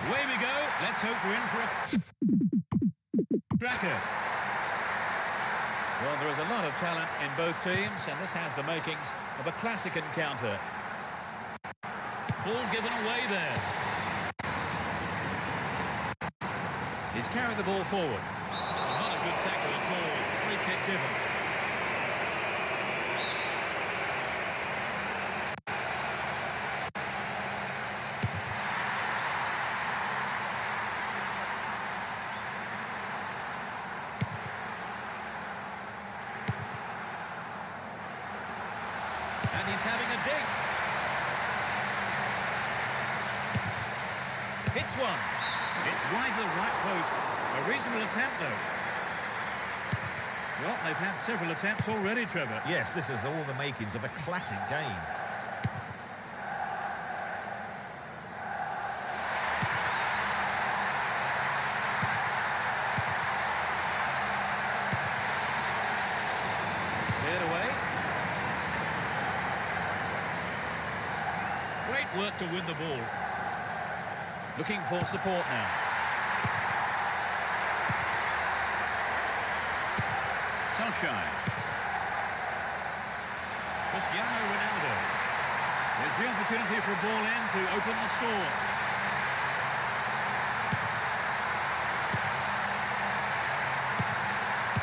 Away we go. Let's hope we're in for a cracker. Well, there is a lot of talent in both teams, and this has the makings of a classic encounter. Ball given away there. He's carried the ball forward. Not a good tackle at all. Free kick given. And he's having a dig. Hits one. It's wide of the right post. A reasonable attempt, though. Well, they've had several attempts already, Trevor. Yes, this is all the makings of a classic game. Cleared away. Great work to win the ball. Looking for support now. Cristiano Ronaldo. There's the opportunity for a ball in to open the score.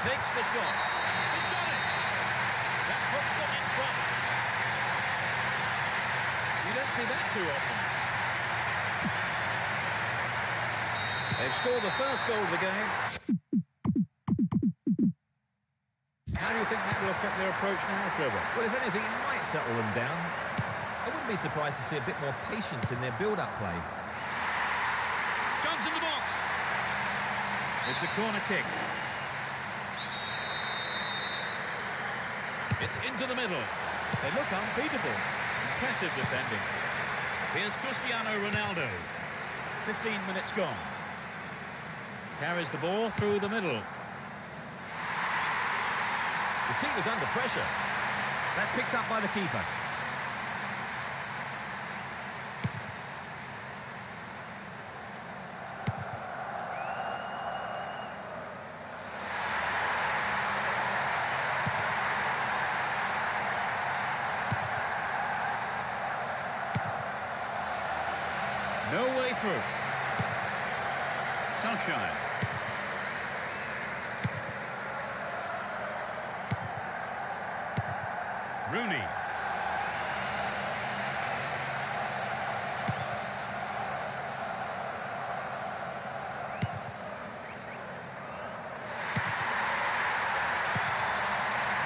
Takes the shot. He's got it. That puts them in front. You don't see that too often. They've scored the first goal of the game. How do you think that will affect their approach now, Trevor? Well, if anything, it might settle them down. I wouldn't be surprised to see a bit more patience in their build-up play. Chance in the box. It's a corner kick. It's into the middle. They look unbeatable. Impressive defending. Here's Cristiano Ronaldo. 15 minutes gone. Carries the ball through the middle. The keeper's under pressure. That's picked up by the keeper. No way through. Sunshine. Rooney.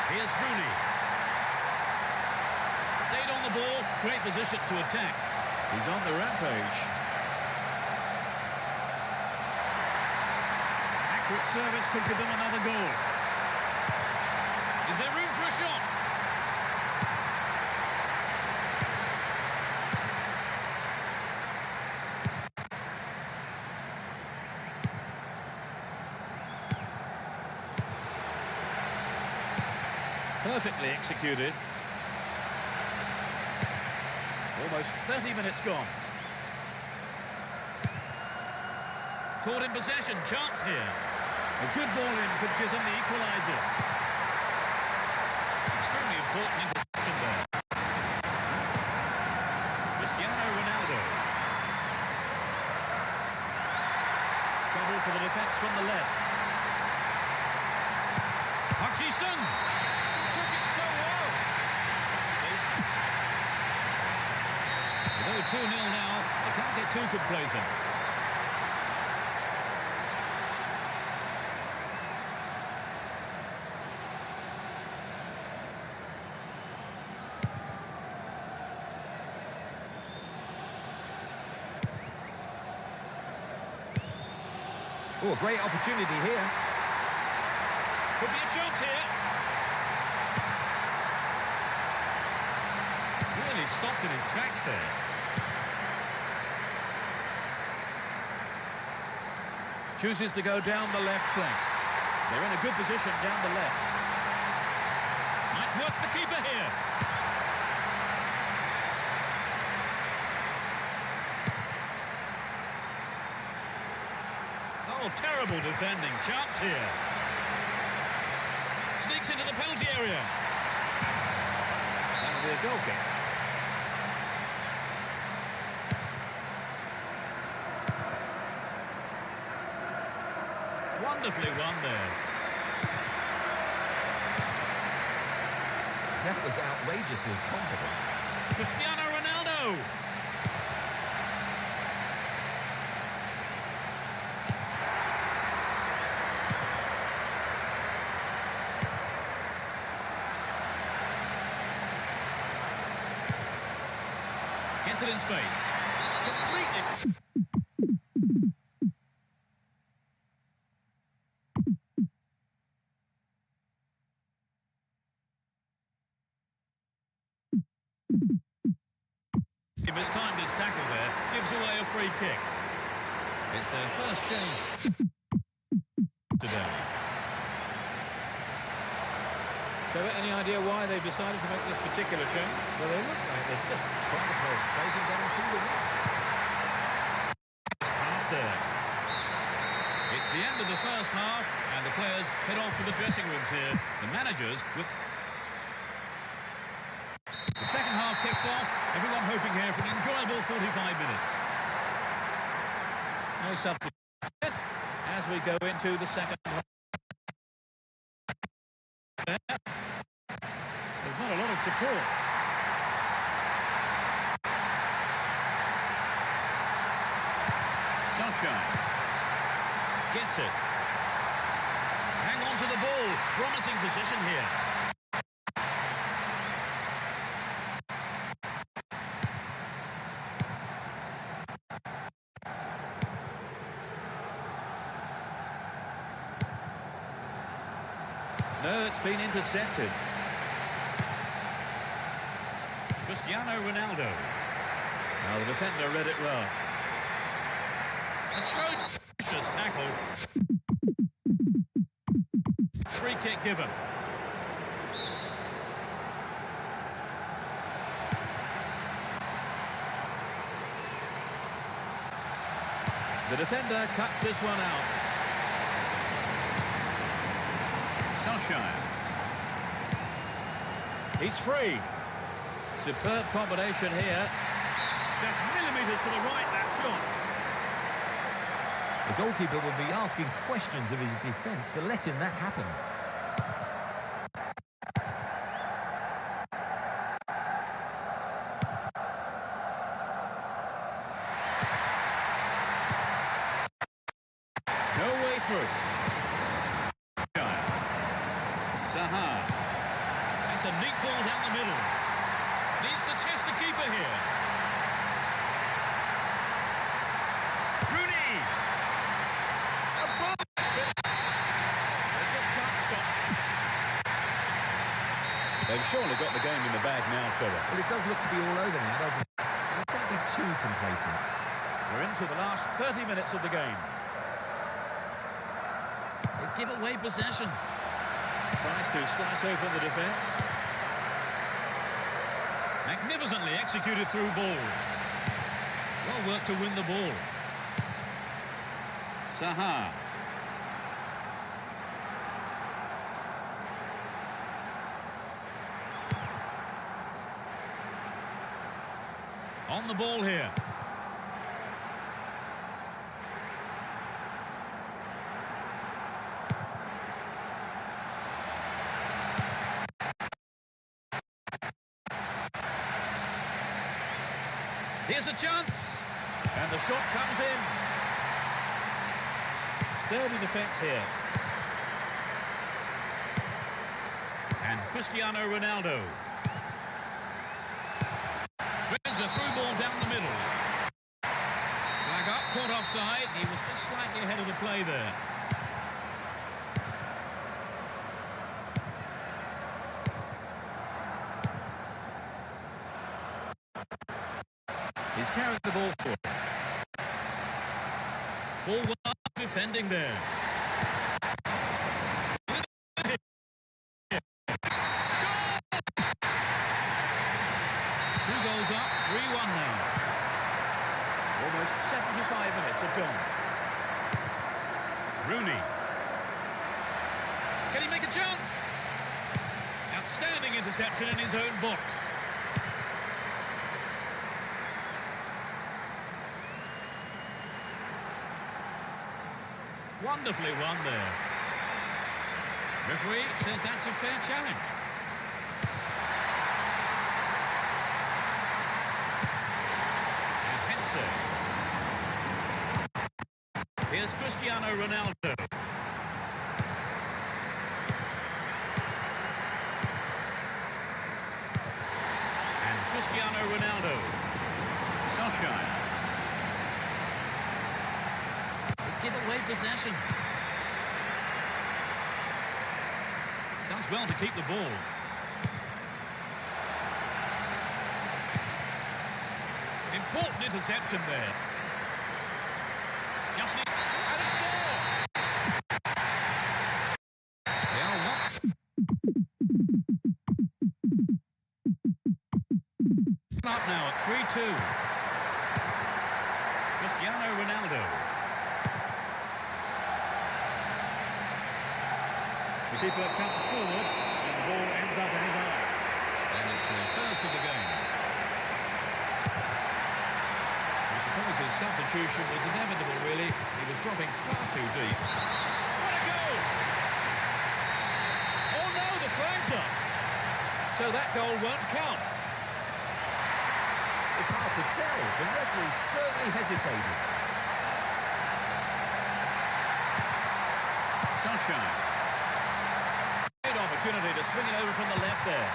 Here's Rooney. Stayed on the ball, great position to attack. He's on the rampage. Accurate service could give them another goal. Is there room for a shot? Perfectly executed. Almost 30 minutes gone. Caught in possession, chance here. A good ball in could give them the equaliser. Extremely important in possession there. Cristiano Ronaldo. Trouble for the defence from the left. Xuân. Took it so well. Although 2-0 now, they can't get too complacent. Oh, great opportunity here. Could be a chance here. Really stopped in his tracks there. Chooses to go down the left flank. They're in a good position down the left. Might work the keeper here. Oh, terrible defending. Chance here. Sneaks into the penalty area. That'll be a goal kick. Wonderfully won there. That was outrageously confident. Cristiano Ronaldo. Gets it in space. Completely. He mistimed his tackle there, gives away a free kick. It's their first change today. So, any idea why they've decided to make this particular change? Well, they look like they're just trying to play it safe and guarantee the win. Pass there. It's the end of the first half, and the players head off to the dressing rooms here. The managers with the second half. kicks off. Everyone hoping here for an enjoyable 45 minutes. No substitute as we go into the second half. There's not a lot of support. Sunshine gets it. Hang on to the ball. Promising position here. No, it's been intercepted. Cristiano Ronaldo. Now the defender read it well. Atrocious tackle. Free kick given. The defender cuts this one out. Sunshine. He's free. Superb combination here. Just millimetres to the right, that shot. The goalkeeper will be asking questions of his defence for letting that happen. No way through. Zaha. That's a neat ball down the middle. Needs to test the keeper here. Rooney. A ball. They just can't stop. They've surely got the game in the bag now, Trevor. Well, it does look to be all over now, doesn't it? You can't be too complacent. We're into the last 30 minutes of the game. They give away possession. Tries to slice open the defence. Magnificently executed through ball. Well worked to win the ball. Zaha. On the ball here. Here's a chance. And the shot comes in. Sturdy defence here. And Cristiano Ronaldo. Threads a through ball down the middle. Flag up, caught offside. He was just slightly ahead of the play there. He's carried the ball forward. Ball well defending there. Two goals up, 3-1 now. Almost 75 minutes have gone. Rooney. Can he make a chance? Outstanding interception in his own box. Wonderfully won there. Referee says that's a fair challenge. And Hense. Here's Cristiano Ronaldo. And Cristiano Ronaldo. Sunshine. Give away possession. Does well to keep the ball. Important interception there. Just need... And it's there! They are not... Up now at 3-2. Cristiano Ronaldo. The keeper comes forward and the ball ends up in his arms. And it's the first of the game. substitution was inevitable, really. He was dropping far too deep. What a goal! Oh no, the flag's up. So that goal won't count. It's hard to tell. The referee certainly hesitated. Sunshine. Great opportunity to swing it over from the left there.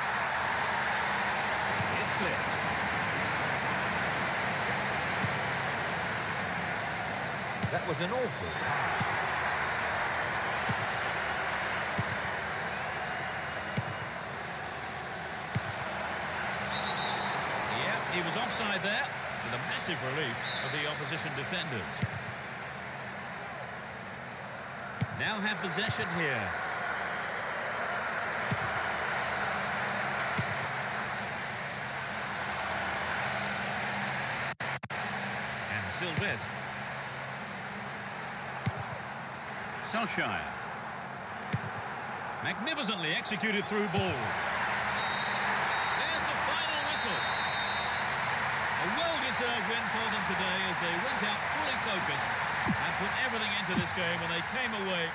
It's clear. That was an awful pass. Yeah, he was offside there, to the massive relief of the opposition defenders. Now have possession here. And Sylvestre. Solskjaer. Magnificently executed through ball. There's the final whistle. A well-deserved win for them today as they went out fully focused and put everything into this game, and they came away.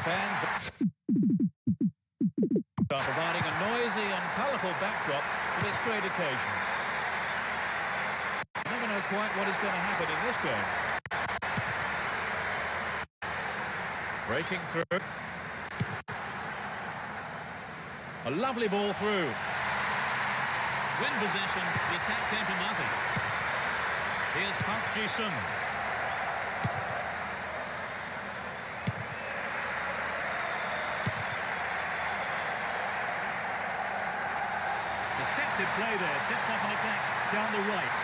Fans are providing a noisy and colourful backdrop for this great occasion. You never know quite what is going to happen in this game. Breaking through. A lovely ball through. Win possession, the attack came to nothing. Here's Park Ji-sung. Deceptive play there, sets off an attack down the right.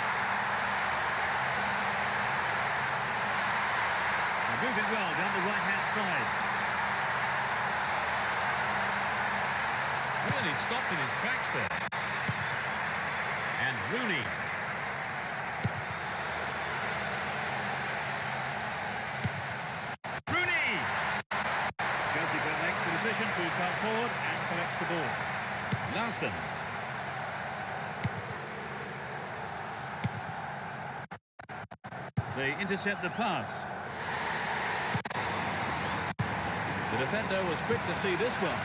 They're moving well down the right-hand side. Really stopped in his tracks there. Rooney. Rooney! Goalkeeper makes the decision to come forward and collects the ball. Larson. They intercept the pass. The defender was quick to see this one.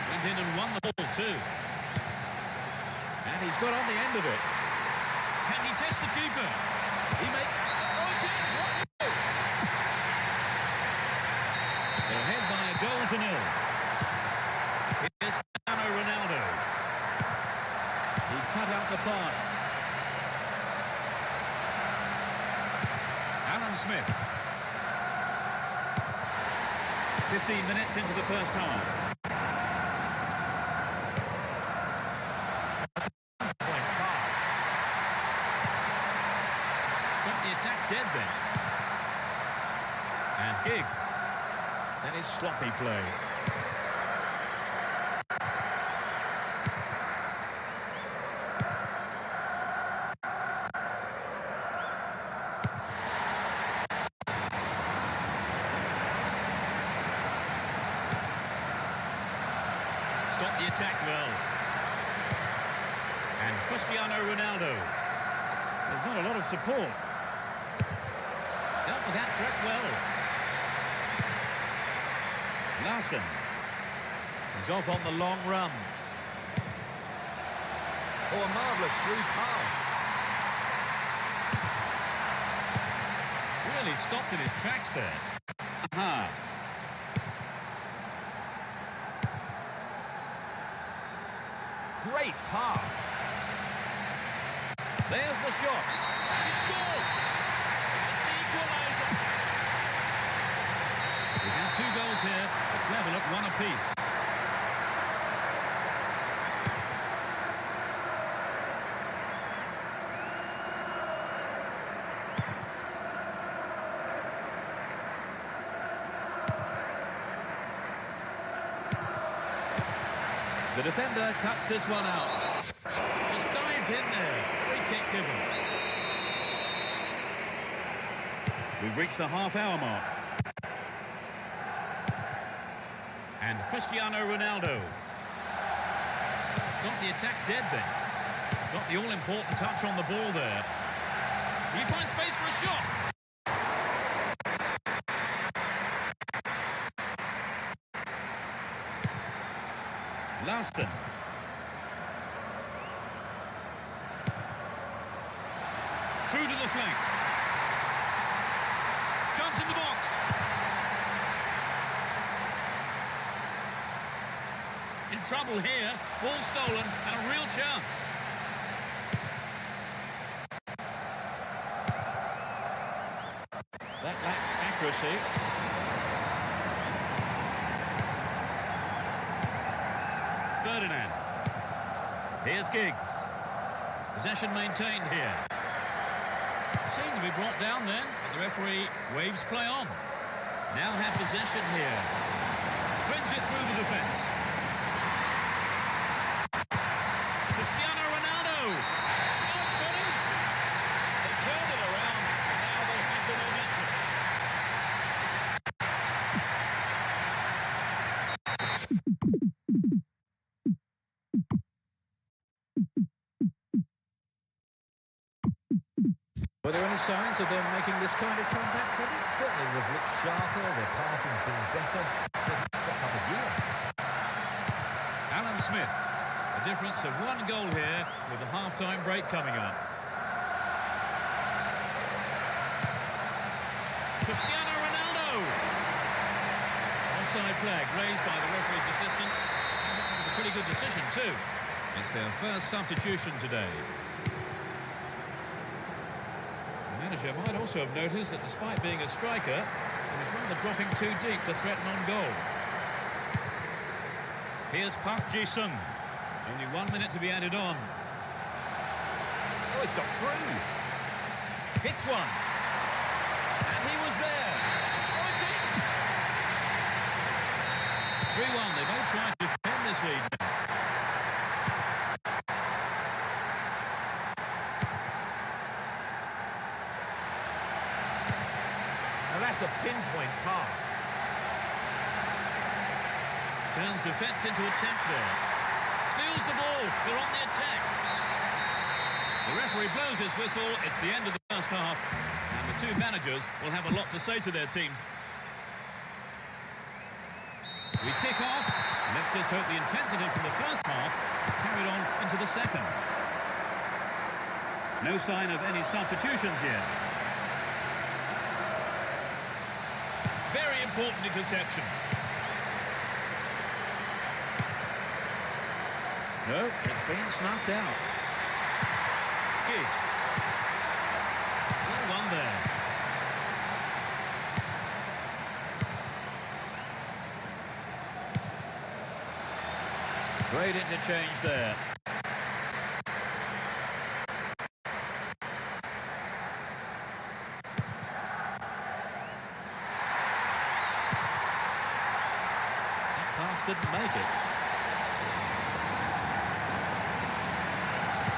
Went in and won the ball too. And he's got on the end of it. Can he test the keeper? He makes... Oh, it's in! They're ahead by a goal to nil. Here's Cristiano Ronaldo. He cut out the pass. Alan Smith. 15 minutes into the first half. Point pass. Stop the attack dead then. And Giggs. That is sloppy play. Stop the attack well. And Cristiano Ronaldo. There's not a lot of support. Dealt with that threat well. Larson. He's off on the long run. Oh, a marvellous through pass. Really stopped in his tracks there. Aha. Great pass. There's the shot. He scored. It's the equaliser. We have 2 goals here. It's level at 1 apiece. The defender cuts this one out. Just dived in there. Free kick given. We've reached the half-hour mark. And Cristiano Ronaldo. Stop the attack dead then. Got the all-important touch on the ball there. He finds space for a shot. Larson. Through to the flank. Chance in the box. In trouble here. Ball stolen and a real chance. That lacks accuracy. Ferdinand. Here's Giggs. Possession maintained here. Seemed to be brought down then, but the referee waves play on. Now have possession here. Threads it through the defence. Cristiano Ronaldo. Oh, it's got him. They turned it around, and now they have the momentum. Were there any signs of them making this kind of comeback, Trevor? Certainly they've looked sharper, their passing's been better. They've stepped up a gear. Alan Smith. A difference of 1 goal here with the half-time break coming up. Cristiano Ronaldo. Offside flag raised by the referee's assistant. It was a pretty good decision too. It's their first substitution today. The manager might also have noticed that despite being a striker, he was rather dropping too deep to threaten on goal. Here's Park Ji-sung. Only 1 minute to be added on. Oh, it's got through. Hits one. And he was there. Oh, it's in. 3-1. They both tried to defend this lead. That's a pinpoint pass. Turns defence into attack there. Steals the ball. They're on the attack. The referee blows his whistle. It's the end of the first half. And the two managers will have a lot to say to their teams. We kick off. Let's just hope the intensity from the first half is carried on into the second. No sign of any substitutions yet. Very important interception. No, it's been snuffed out. Giggs. Well won there. Great interchange there. That pass didn't make it.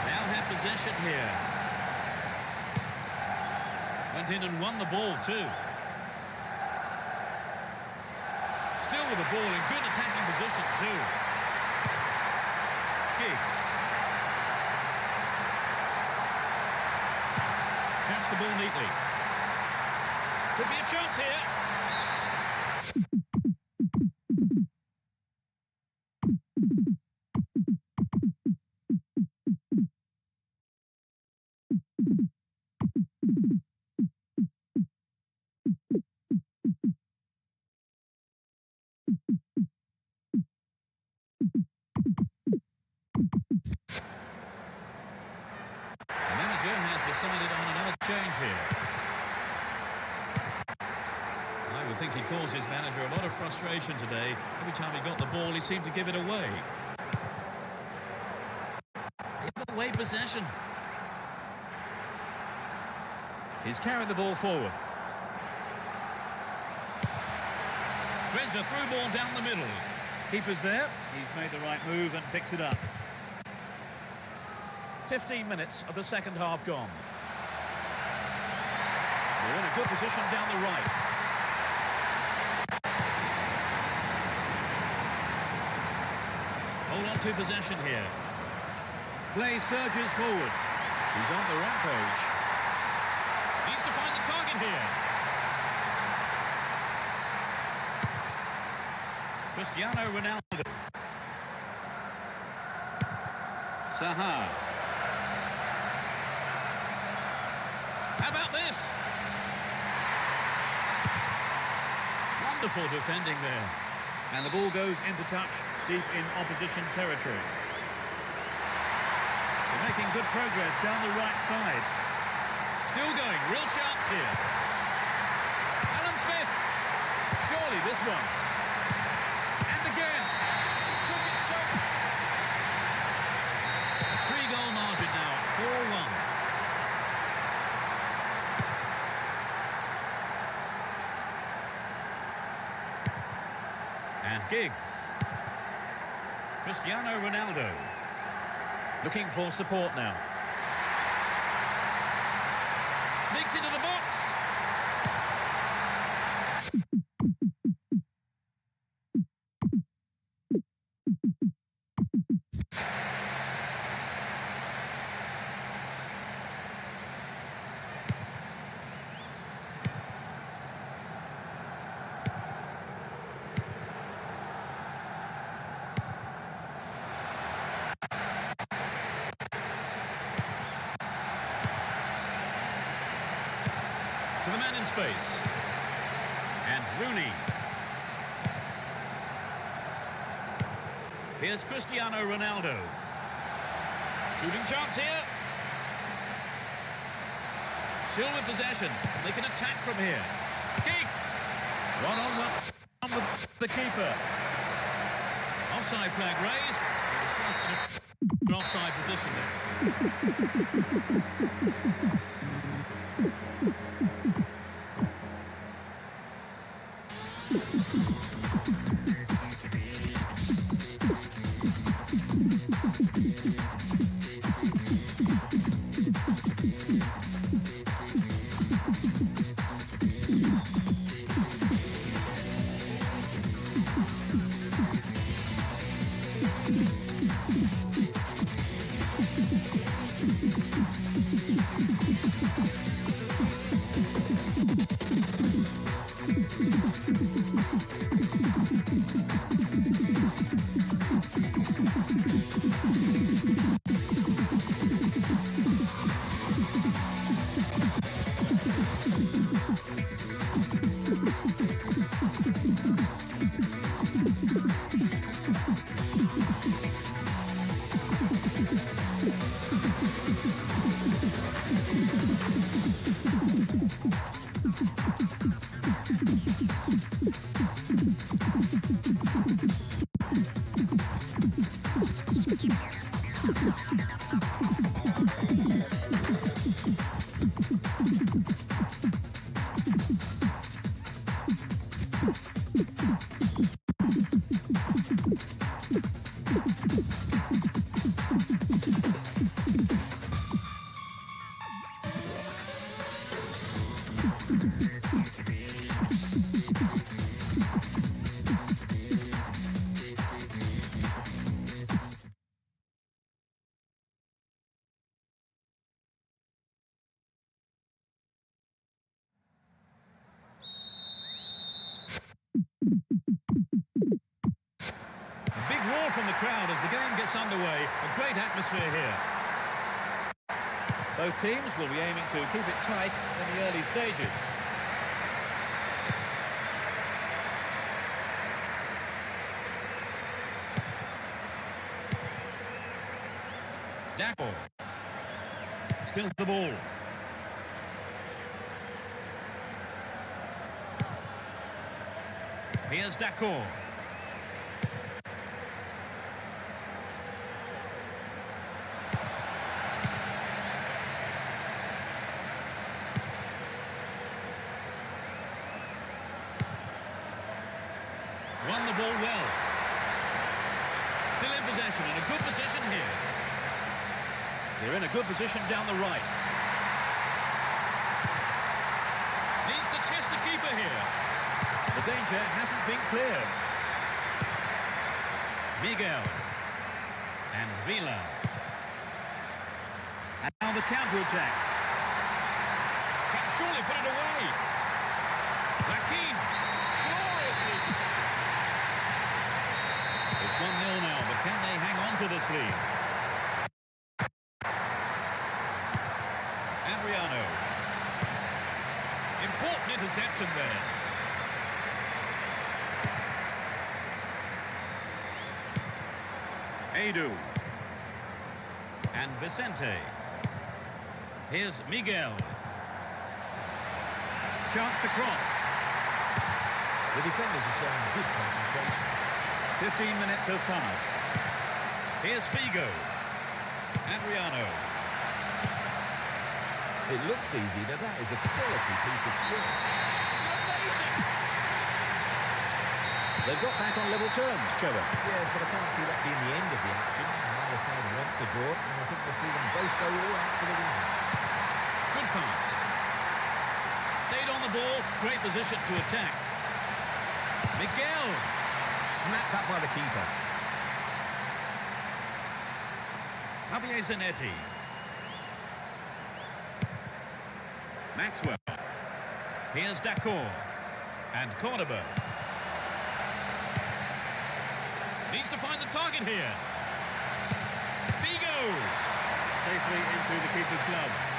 Now have possession here. Went in and won the ball too. Still with the ball in good attacking position too. Giggs. Taps the ball neatly. Could be a chance here. Decided on another change here. I would think he caused his manager a lot of frustration today. Every time he got the ball, he seemed to give it away. Give away possession. He's carrying the ball forward. Threads a through ball down the middle. Keeper's there. He's made the right move and picks it up. 15 minutes of the second half gone. We're in a good position down the right. Hold on to possession here. Play surges forward. He's on the rampage. Needs to find the target here. Cristiano Ronaldo. Saha. How about this? Wonderful defending there. And the ball goes into touch deep in opposition territory. They're making good progress down the right side. Still going, real chance here. Alan Smith. Surely this one. And again. He took it so. A 3-goal margin now at 4-1. And Giggs. Cristiano Ronaldo. Looking for support now. Sneaks into the box. To the man in space. And Rooney. Here's Cristiano Ronaldo. Shooting chance here. Still with possession. They can attack from here. Giggs. One-on-one with the keeper. Offside flag raised. It's just an offside position there. Roar from the crowd as the game gets underway. A great atmosphere here. Both teams will be aiming to keep it tight in the early stages. Dacko. Still the ball. Here's Dacko. Won the ball well. Still in possession, in a good position here. They're in a good position down the right. Needs to test the keeper here. The danger hasn't been cleared. Miguel. And Vila. And now the counter-attack. Can surely put it away. Lakin. Gloriously. It's 1-0 now, but can they hang on to this lead? Adriano. Important interception there. Edu. And Vicente. Here's Miguel. Chance to cross. The defenders are showing good concentration. 15 minutes have passed. Here's Figo. Adriano. It looks easy, but that is a quality piece of skill. It's amazing. They've got back on level terms, Trevor. Yes, but I can't see that being the end of the action. Neither side wants a draw, and I think we'll see them both go all out for the win. Good pass. Stayed on the ball. Great position to attack. Miguel. Snapped up by the keeper. Javier Zanetti. Maxwell. Here's Dacko. And Cordoba. Needs to find the target here. Figo. Safely into the keeper's gloves.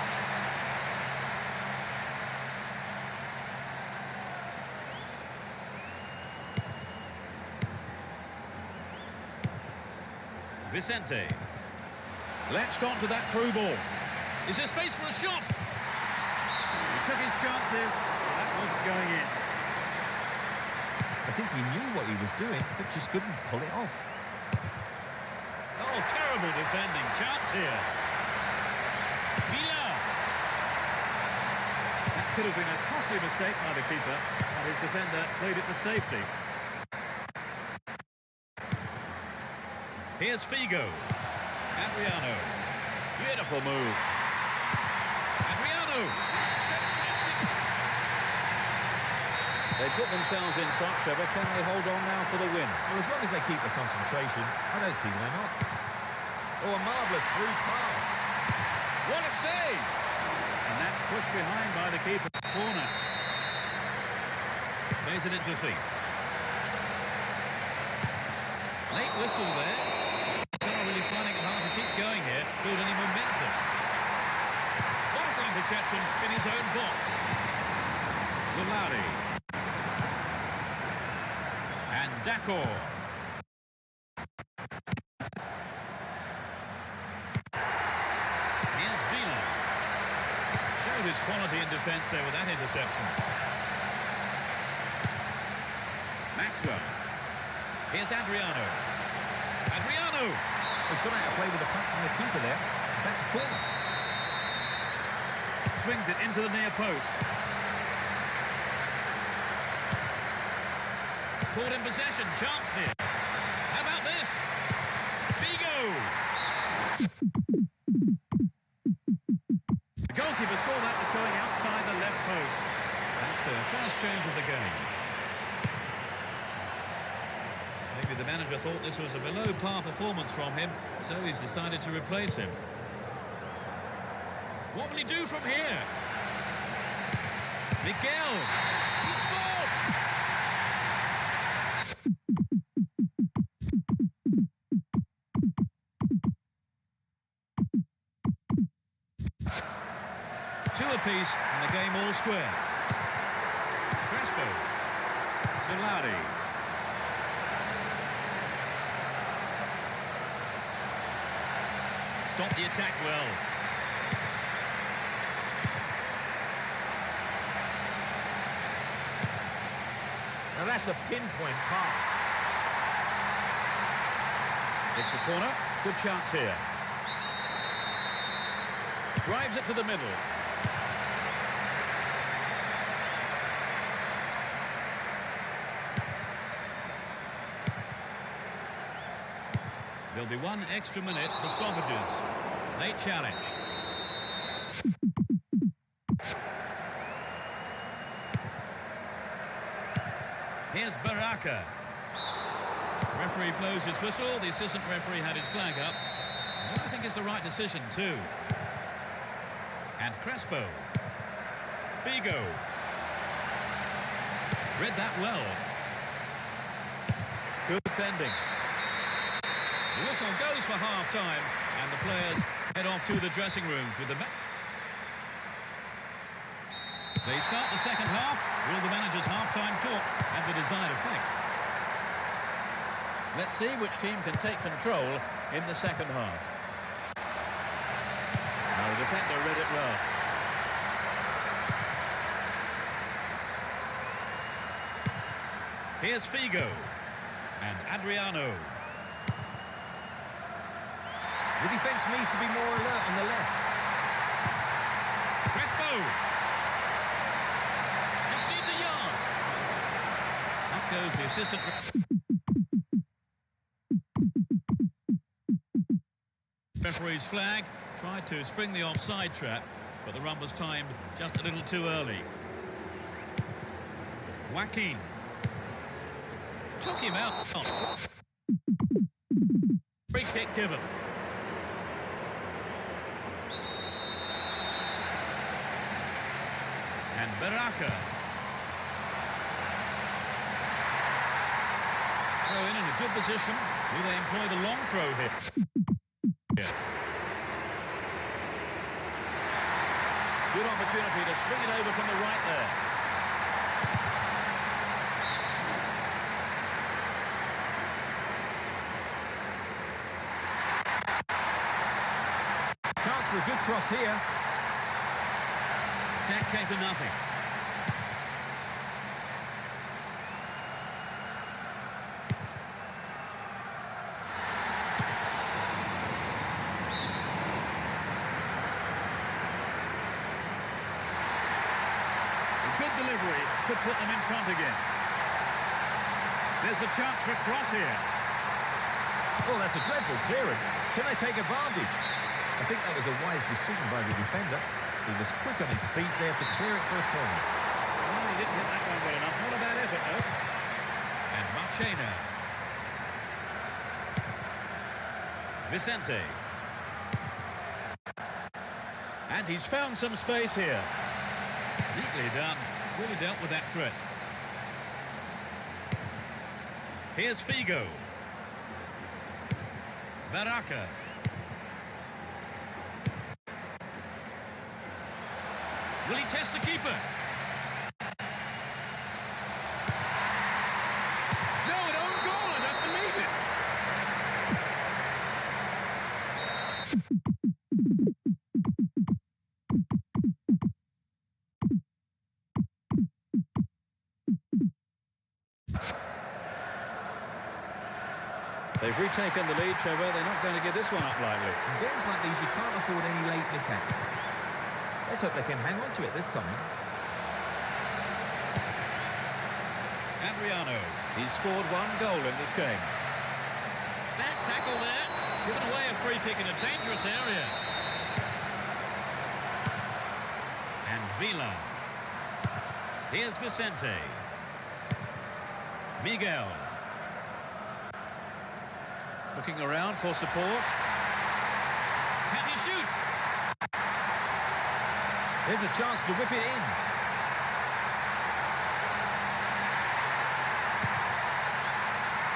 Vicente. Latched onto that through ball. Is there space for a shot? He took his chances. That wasn't going in. I think he knew what he was doing, but just couldn't pull it off. Oh, terrible defending. Chance here. Vila. That could have been a costly mistake by the keeper, but his defender played it to safety. Here's Figo. Adriano. Beautiful move. Adriano. Fantastic. They put themselves in front, Trevor. Can they hold on now for the win? Well, as long as they keep the concentration, I don't see why not. Oh, a marvellous through pass. What a save! And that's pushed behind by the keeper. Corner. Plays it into feet. Late whistle there. They're really finding it hard to keep going here, build any momentum. Vital interception in his own box. Zulari. And Dakor. Here's Vina. Showed his quality in defence there with that interception. Maxwell. Here's Adriano. Adriano! He's gone out of play with a punch from the keeper there. Back to corner. Swings it into the near post. Caught in possession. Chance here. How about this? Vigo! The goalkeeper saw that was going outside the left post. That's the first change of the game. Maybe the manager thought this was a below-par performance from him, so he's decided to replace him. What will he do from here? Miguel! He scored! Two apiece and the game all square. Crespo. Solari. Stop the attack well. Now that's a pinpoint pass. It's a corner. Good chance here. Drives it to the middle. There'll be one extra minute for stoppages. Late challenge. Here's Baraka. Referee blows his whistle. The assistant referee had his flag up. And I think it's the right decision too. And Crespo. Vigo. Read that well. Good defending. The whistle goes for half-time, and the players head off to the dressing rooms with the They start the second half. Will the manager's half-time talk have the desired effect? Let's see which team can take control in the second half. Now the defender read it well. Here's Figo and Adriano. The defence needs to be more alert on the left. Crespo! Just needs a yard. Up goes the assistant. Referee's flag. Tried to spring the offside trap, but the run was timed just a little too early. Joaquin. Took him out. Free kick given. And Baraka. Throw in a good position. Will they employ the long throw here? Yeah. Good opportunity to swing it over from the right there. Chance for a good cross here. Attack came to nothing. A good delivery could put them in front again. There's a chance for a cross here. Oh, that's a dreadful clearance. Can they take advantage? I think that was a wise decision by the defender. He was quick on his feet there to clear it for a corner. Well, he didn't hit that one well enough. Not a bad Chena. Vicente. And he's found some space here. Neatly done. Really dealt with that threat. Here's Figo. Baraka. Will he test the keeper? No, an own goal, I don't believe it. They've retaken the lead, Trevor. They're not going to give this one up lightly. In games like these, you can't afford any late mishaps. Let's hope they can hang on to it this time. Adriano. He's scored one goal in this game. Bad tackle there. Given away a free kick in a dangerous area. And Vila. Here's Vicente. Miguel. Looking around for support. Can he shoot? There's a chance to whip it in.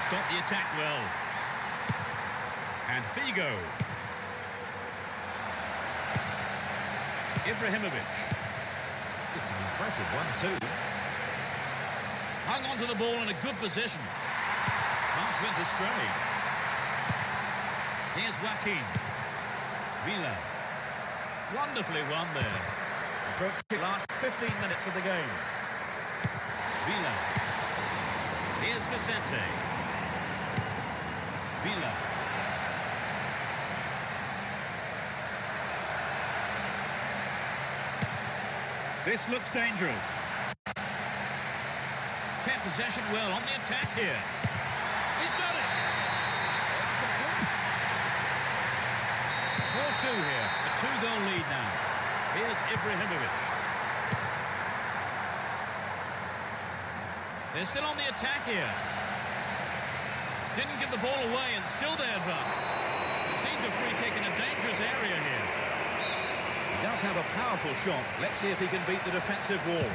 Stop the attack well. And Figo. Ibrahimovic. It's an impressive one too. Hung onto the ball in a good position. Pass went astray. Here's Joaquin. Vila. Wonderfully won there. Approaching the last 15 minutes of the game. Vila. Here's Vicente. Vila. This looks dangerous. Kept possession well on the attack here. He's got it. 4-2 here, a two-goal lead now. Here's Ibrahimovic. They're still on the attack here. Didn't give the ball away and still they advance. Seems a free kick in a dangerous area here. He does have a powerful shot. Let's see if he can beat the defensive wall.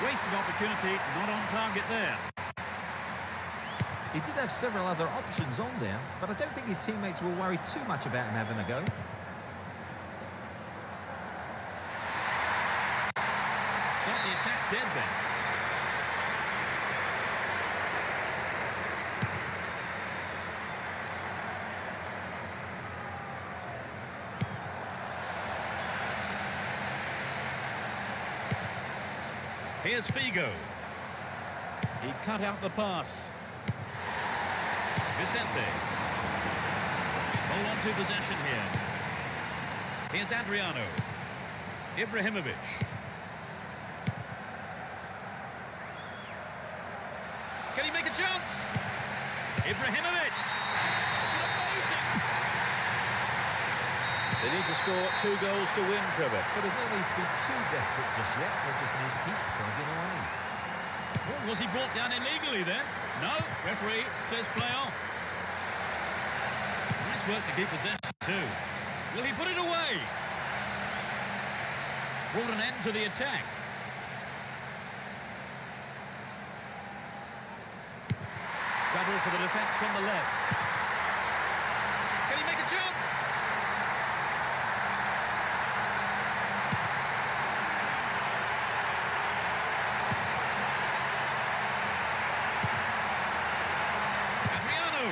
Wasted opportunity, not on target there. He did have several other options on there, but I don't think his teammates will worry too much about him having a go. Stop the attack dead then. Here's Figo. He cut out the pass. Vicente. Hold on to possession here. Here's Adriano. Ibrahimovic. Can he make a chance? Ibrahimovic. It's amazing. They need to score 2 goals to win, Trevor. But there's no need to be too desperate just yet. They just need to keep plugging away. Well, was he brought down illegally then? No. Referee says play on. Nice work to keep possession too. Will he put it away? Brought an end to the attack. Trouble for the defence from the left. Can he make a chance? Adriano.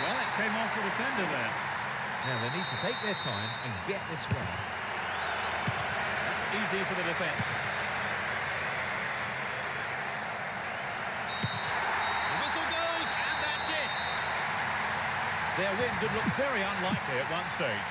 Well, it came off the defender there. Now they need to take their time and get this one. That's easy for the defence. The whistle goes, and that's it. Their win did look very unlikely at one stage.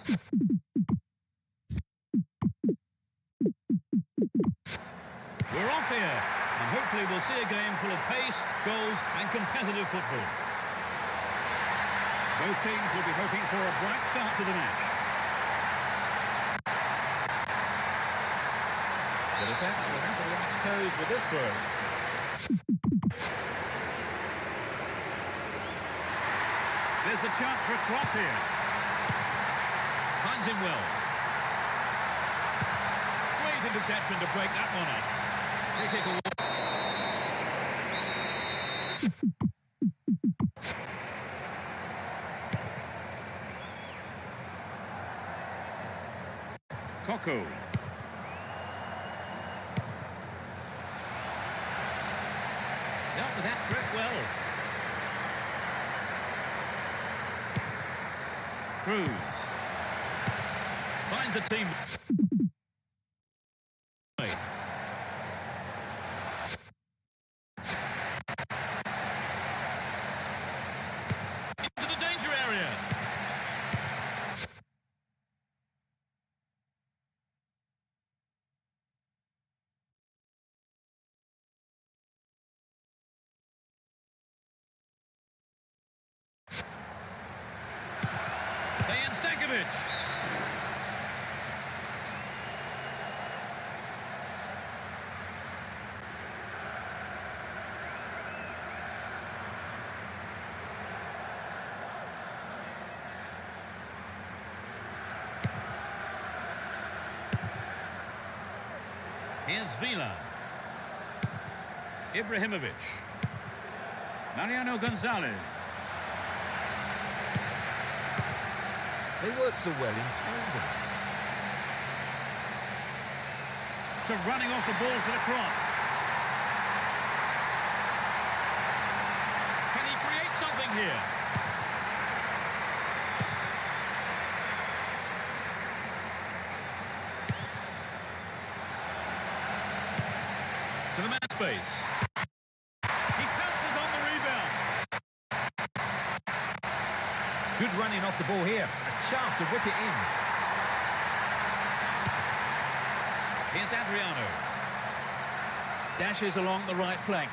We're off here, and hopefully we'll see a game full of pace, goals and competitive football. Both teams will be hoping for a bright start to the match. The defence will have to be on its toes with this throw. There's a chance for a cross here. Finds him well. Great interception to break that one up. Free kick away. Coco. Dealt with that threat well. Cruz. Finds a team. Into the danger area. Here's Villa. Ibrahimovic. Mariano Gonzalez. They work so well in tandem. So running off the ball for the cross. Can he create something here? To the man space. He pounces on the rebound. Good running off the ball here. A chance to whip it in. Here's Adriano. Dashes along the right flank.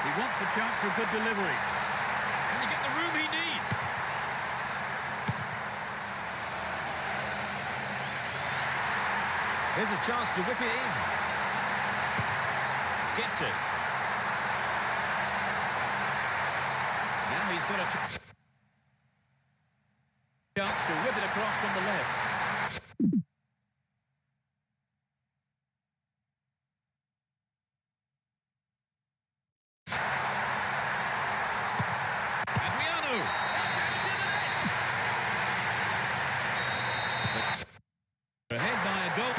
He wants a chance for a good delivery. Can he get the room he needs? There's a chance to whip it in. Gets it. Now he's got a chance to whip it across from the left. Adriano. And it's in the net. Ahead by a goal.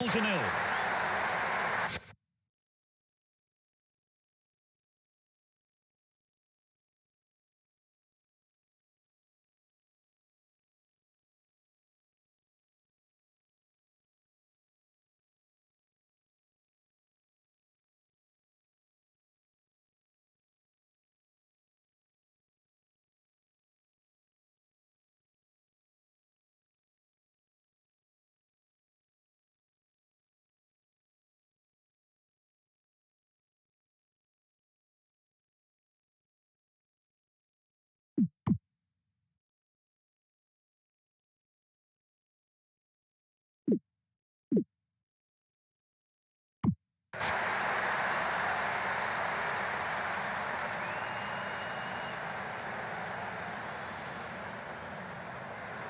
To nil.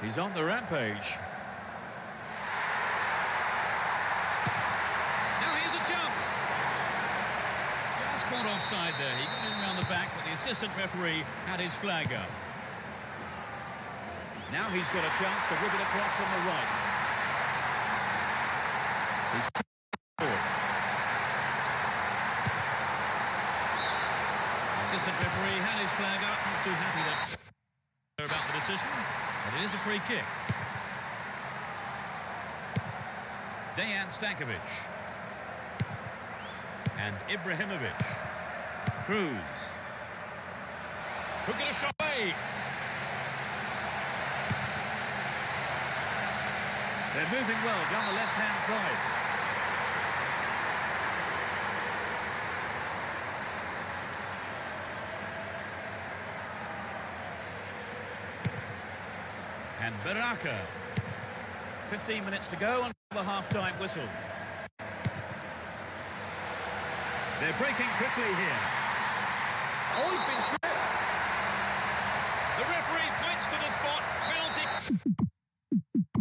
He's on the rampage. Now here's a chance. Just caught offside there. He got in around the back, but the assistant referee had his flag up. Now he's got a chance to whip it across from the right. He's forward. Assistant referee had his flag up, not too happy about the decision, but it is a free kick. Dejan Stankovic. And Ibrahimovic. Cruz. Could get a shot away. They're moving well down the left-hand side. And Baraka. 15 minutes to go until the half-time whistle. They're breaking quickly here. Oh, he's been tripped. The referee points to the spot. Penalty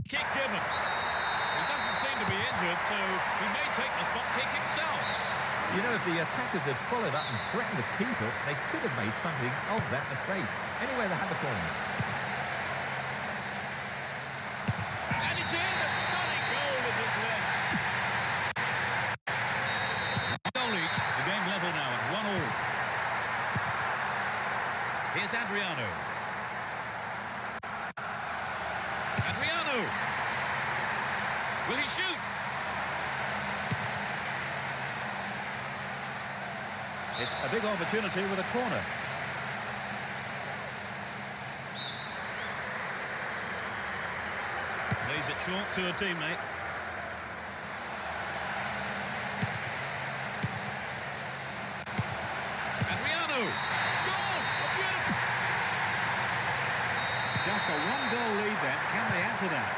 kick given. He doesn't seem to be injured, so he may take the spot kick himself. You know, if the attackers had followed up and threatened the keeper, they could have made something of that mistake. Anyway, they have the corner. And it's in, a stunning goal with his left. Goal each, the game level now at 1-1. Here's Adriano. Adriano! Will he shoot? It's a big opportunity with a corner. Plays it short to a teammate. Adriano! Goal! Beautiful! Just a one-goal lead then. Can they add to that?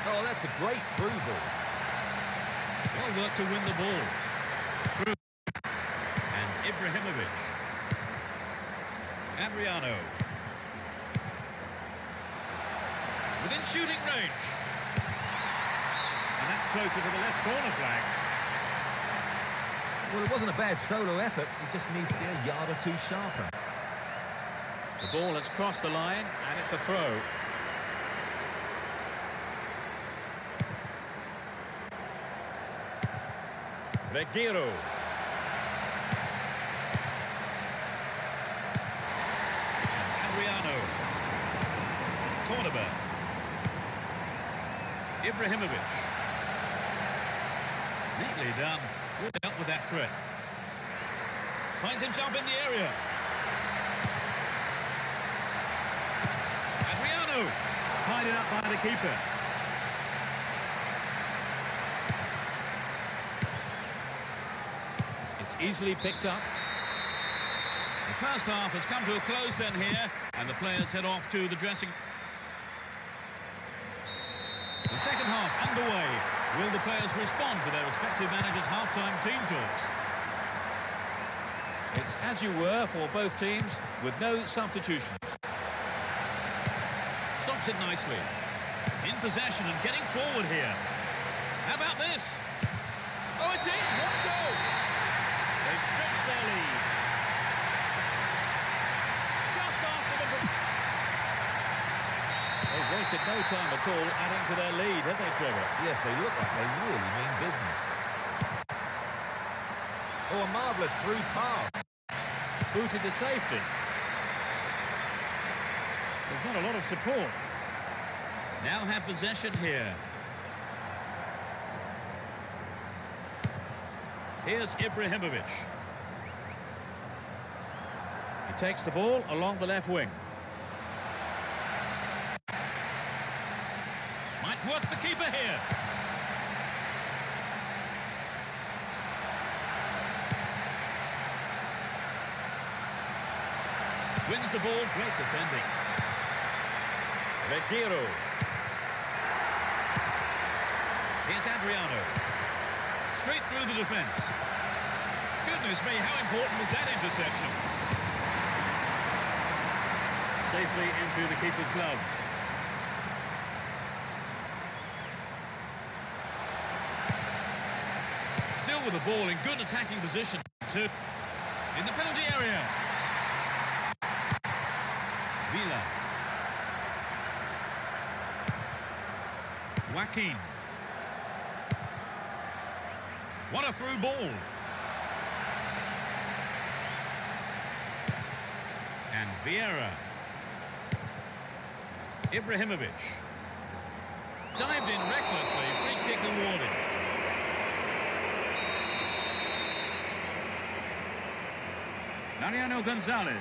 Oh, that's a great through ball. Well worked to win the ball. Through. And Ibrahimovic. Adriano. Within shooting range. And that's closer to the left corner flag. Well, it wasn't a bad solo effort. It just needs to be a yard or two sharper. The ball has crossed the line, and it's a throw. Regueiro. Adriano. Cornerback. Ibrahimovic. Neatly done. Well dealt with that threat. Finds himself in the area. Adriano. Tied it up by the keeper. It's easily picked up. The first half has come to a close then here, and the players head off to the dressing. The second half underway. Will the players respond to their respective managers' half-time team talks? It's as you were for both teams, with no substitutions. Stops it nicely. In possession and getting forward here. How about this? Oh, it's in! One goal! They've stretched their lead. Just after the... They've wasted no time at all adding to their lead, have they, Trevor? Yes, they look like they really mean business. Oh, a marvellous through pass. Booted to safety. There's not a lot of support. Now have possession here. Here's Ibrahimovic. He takes the ball along the left wing. Might work the keeper here. Wins the ball, great defending. Regueiro. Here's Adriano. Straight through the defence. Goodness me, how important was that interception? Safely into the keeper's gloves. Still with the ball in good attacking position. In the penalty area. Villa. Joaquin. What a through ball. And Vieira. Ibrahimovic. Dived in recklessly, free kick awarded. Mariano Gonzalez.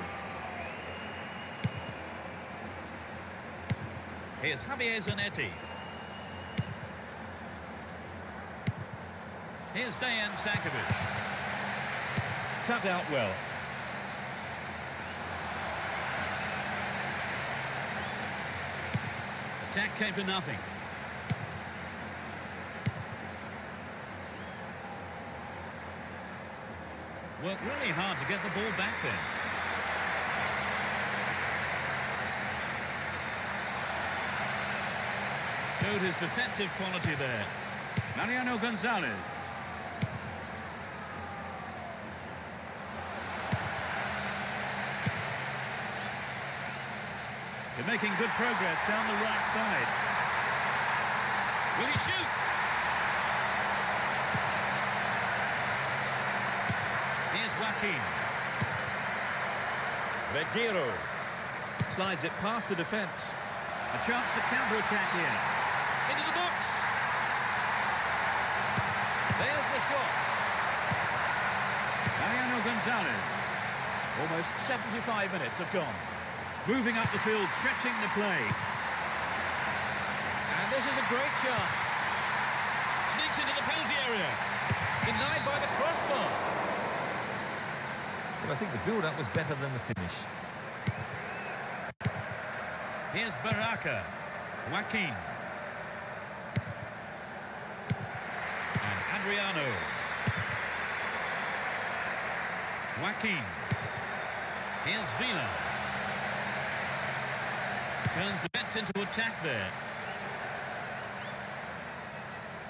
Here's Javier Zanetti. Here's Dejan Stankovic. Cut out well. Attack came to nothing. Worked really hard to get the ball back there. Showed his defensive quality there. Mariano Gonzalez. They're making good progress down the right side. Will he shoot? Here's Joaquin. Reguero slides it past the defence. A chance to counter-attack here. Into the box. There's the shot. Mariano Gonzalez. Almost 75 minutes have gone. Moving up the field, stretching the play. And this is a great chance. Sneaks into the penalty area. Denied by the crossbar. Well, I think the build-up was better than the finish. Here's Baraka. Joaquin. And Adriano. Joaquin. Here's Vila. Turns defence into attack there.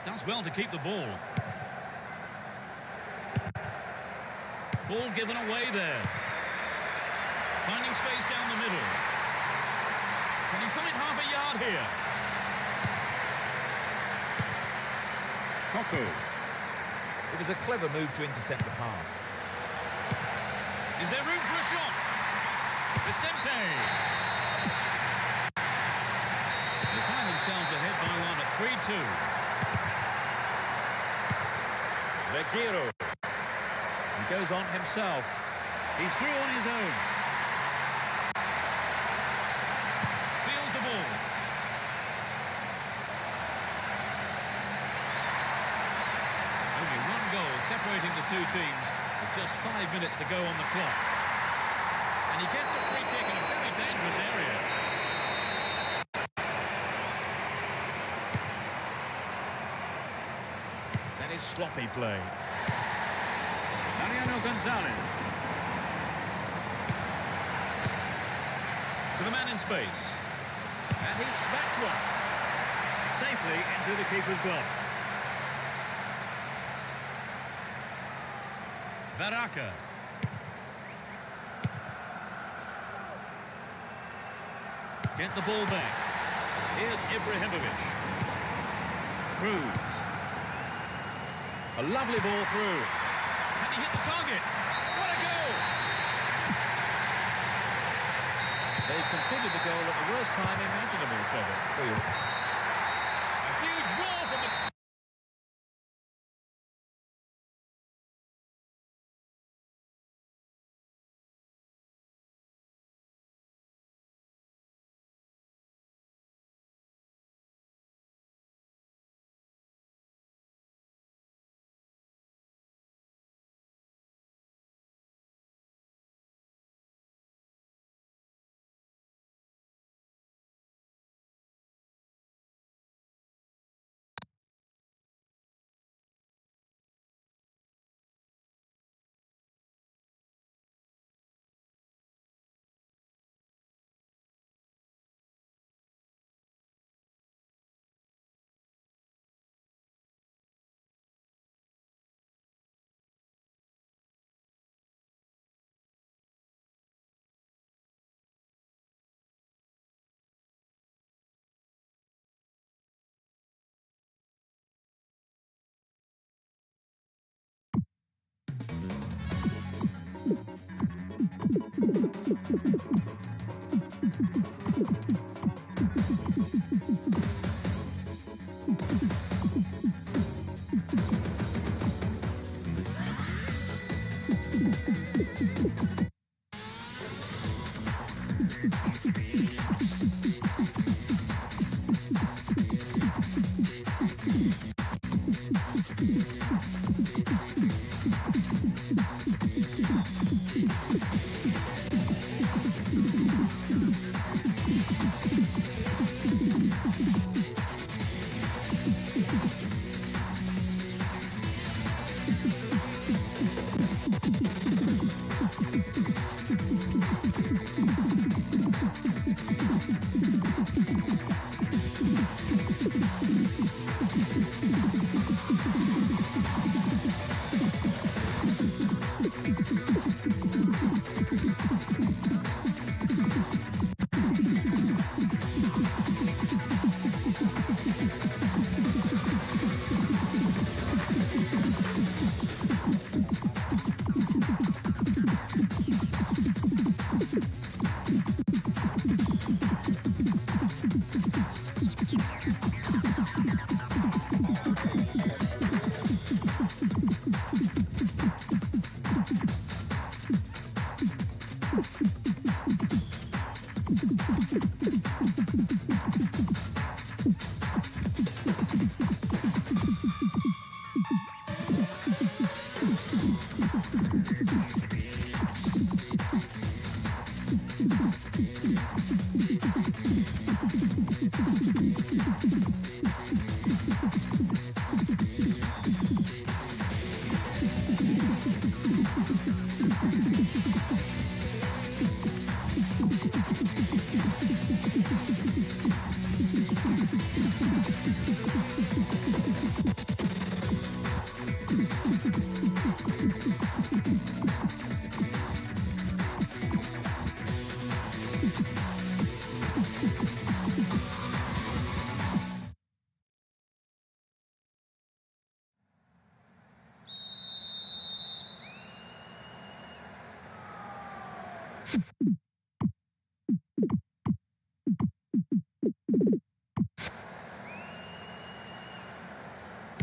Does well to keep the ball. Ball given away there. Finding space down the middle. Can he find half a yard here? Coco. It was a clever move to intercept the pass. Is there room for a shot? Vicente. They find themselves ahead by one at 3-2. Reguero. He goes on himself. He's through on his own. Steals the ball. Only one goal separating the two teams with just 5 minutes to go on the clock. And he gets a free kick in a very dangerous area. That is sloppy play. Mariano Gonzalez. To the man in space. And he smacks one. Safely into the keeper's gloves. Baraka. Get the ball back. Here's Ibrahimovic. Cruz. A lovely ball through. Can he hit the target? What a goal! They've conceded the goal at the worst time imaginable, Trevor.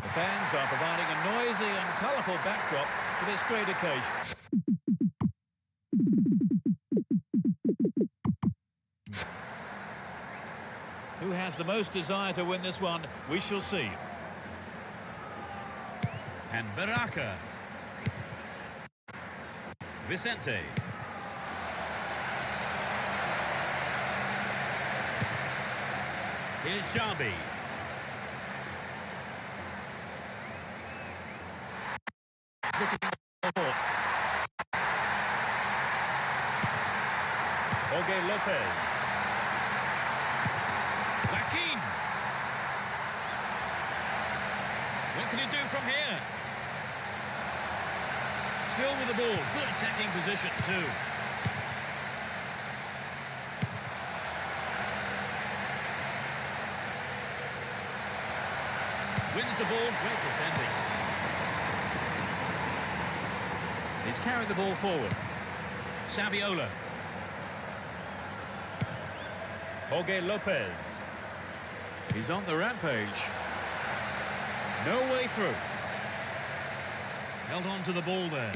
The fans are providing a noisy and colourful backdrop for this great occasion. Who has the most desire to win this one? We shall see. And Baraka. Vicente. Here's Xabi. Jorge Lopez. Joaquin. What can he do from here? Still with the ball. Good attacking position too. Wins the ball. Great defending. He's carried the ball forward. Saviola. Jorge Lopez. He's on the rampage. No way through. Held on to the ball there.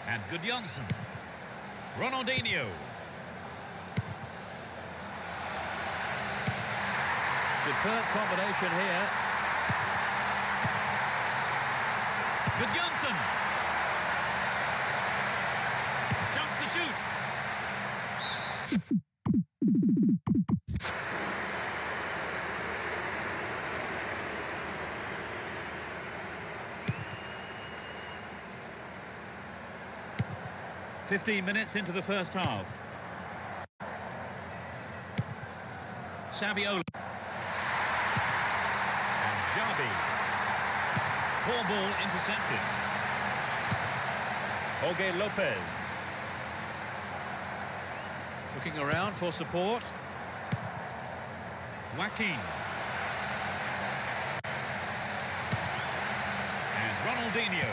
And good Johnson. Ronaldinho. Superb combination here. Good Johnson. Chance to shoot. "15 minutes into the first half. Saviola. And Xabi. Poor ball intercepted. Jorge Lopez. Looking around for support. Joaquin. And Ronaldinho.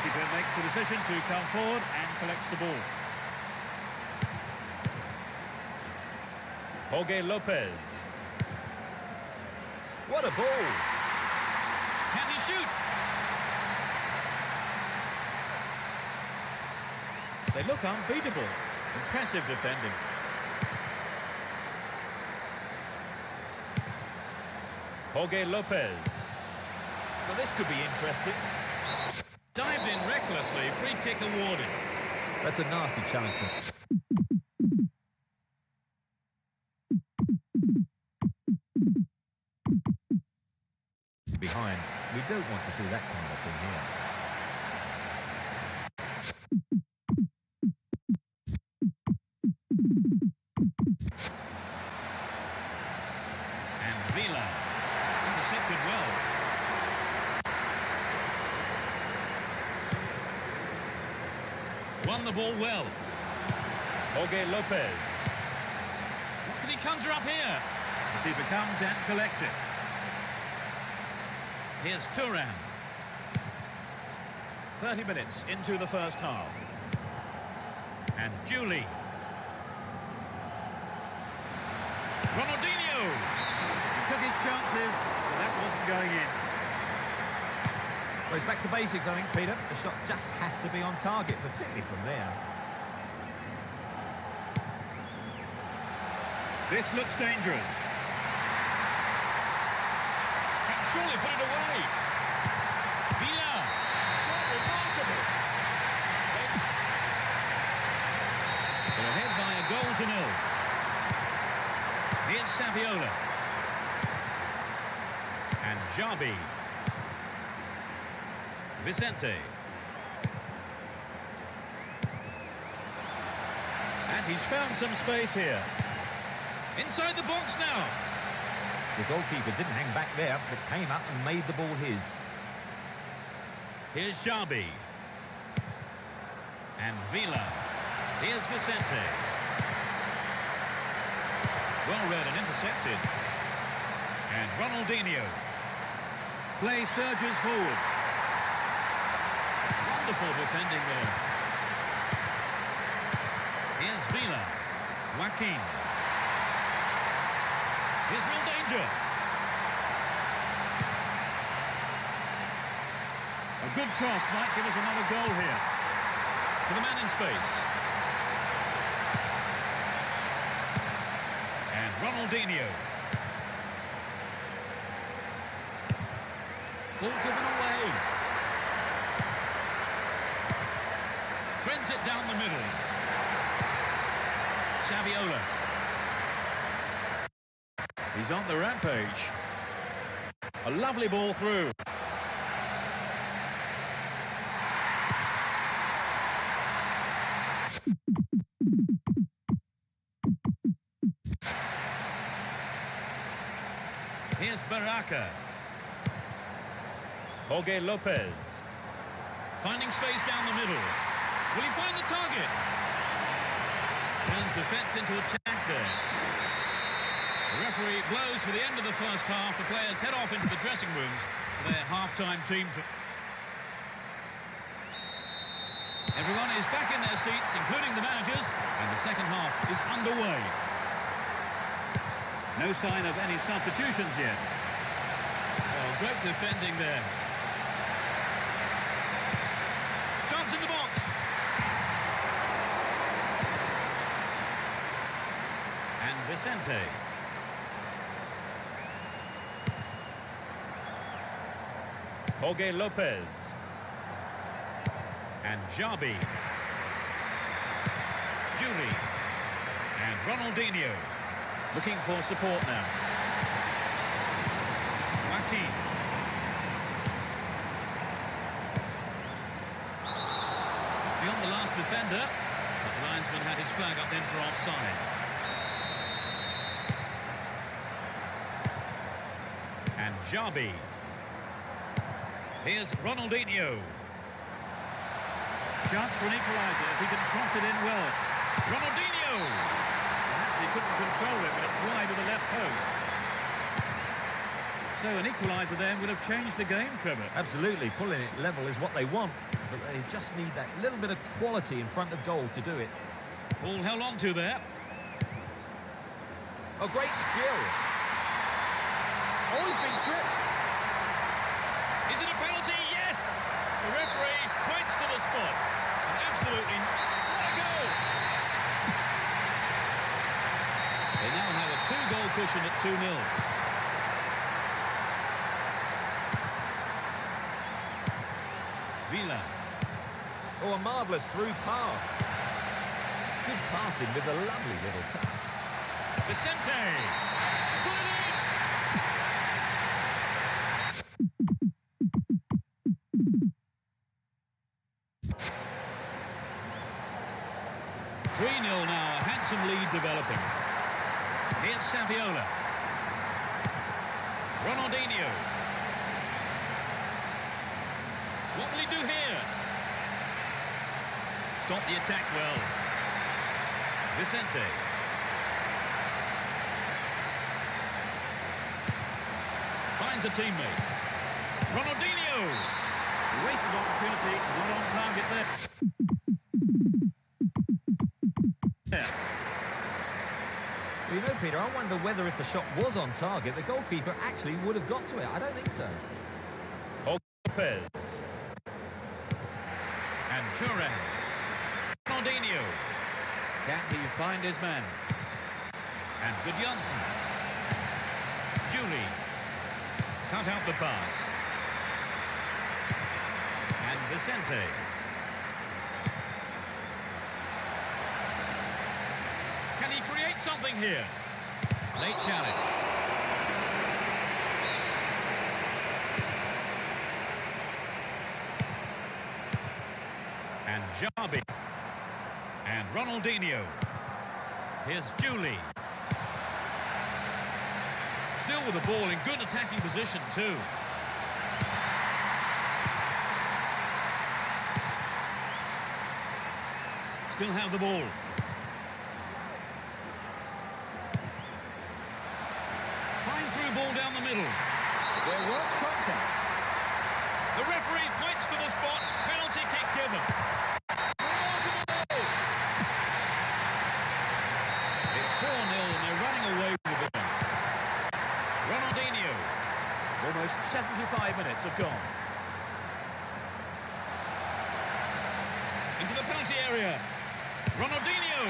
Goalkeeper makes the decision to come forward and collects the ball. Jorge Lopez. What a ball! Can he shoot? They look unbeatable. Impressive defending. Jorge Lopez. Well, this could be interesting. Dived in recklessly, free kick awarded. That's a nasty challenge for behind. We don't want to see that kind of thing here. And Villa intercepted well. Won the ball well. Jorge Lopez. What can he conjure up here? The keeper comes and collects it. Here's Turan. 30 minutes into the first half. And Julie. Ronaldinho. He took his chances, but that wasn't going in. Well, it's back to basics, I think, Peter. The shot just has to be on target, particularly from there. This looks dangerous. Can surely put it away. Villa. Quite remarkable. They're ahead by a goal to nil. Here's Saviola. And Jabi. Vicente. And he's found some space here. Inside the box now. The goalkeeper didn't hang back there, but came up and made the ball his. Here's Jabi. And Villa. Here's Vicente. Well read and intercepted. And Ronaldinho. Play surges forward. Wonderful defending there. Here's Villa. Joaquin. Here's real danger. A good cross might give us another goal here. To the man in space. And Ronaldinho. Ball given away. Threads it down the middle. Saviola. He's on the rampage. A lovely ball through. Here's Baraka. Jorge Lopez. Finding space down the middle. Will he find the target? Turns defence into attack there. The referee blows for the end of the first half. The players head off into the dressing rooms for their half-time team. Everyone is back in their seats, including the managers, and the second half is underway. No sign of any substitutions yet. Oh, great defending there. Chance in the box. And Vicente. Jorge Lopez. And Jabi. Julie. And Ronaldinho. Looking for support now. Joaquin. Beyond the last defender, but the linesman had his flag up then for offside. And Jabi. Here's Ronaldinho. Chance for an equaliser if he can cross it in well. Ronaldinho! Perhaps he couldn't control it, but it's wide of the left post. So an equaliser then would have changed the game, Trevor. Absolutely, pulling it level is what they want. but they just need that little bit of quality in front of goal to do it. Ball held on to there. Oh, great skill. Oh, he's been tripped. Is it a penalty? Yes! The referee points to the spot. And absolutely, what a goal! They now have a 2-goal cushion at 2-0. Villa. Oh, a marvellous through pass. Good passing with a lovely little touch. Vicente. Put it in! 3-0 now, a handsome lead developing. Here's Saviola. Ronaldinho. What will he do here? Stop the attack well. Vicente. Finds a teammate. Ronaldinho. Wasted opportunity, not on target there. Well, you know, Peter, I wonder whether if the shot was on target, the goalkeeper actually would have got to it. I don't think so. Lopez. And Turan. Ronaldinho. Can he find his man? And good Janssen. Julie. Cut out the pass. And Vicente. Can he create something here? Late challenge. And Jabi. And Ronaldinho. Here's Julie. Still with the ball in good attacking position too. Still have the ball. Fine through ball down the middle. There was contact. The referee points to the spot. Penalty kick given. Remarkable! It's 4-0 and they're running away with it. Ronaldinho. Almost 75 minutes have gone. Into the penalty area. Ronaldinho.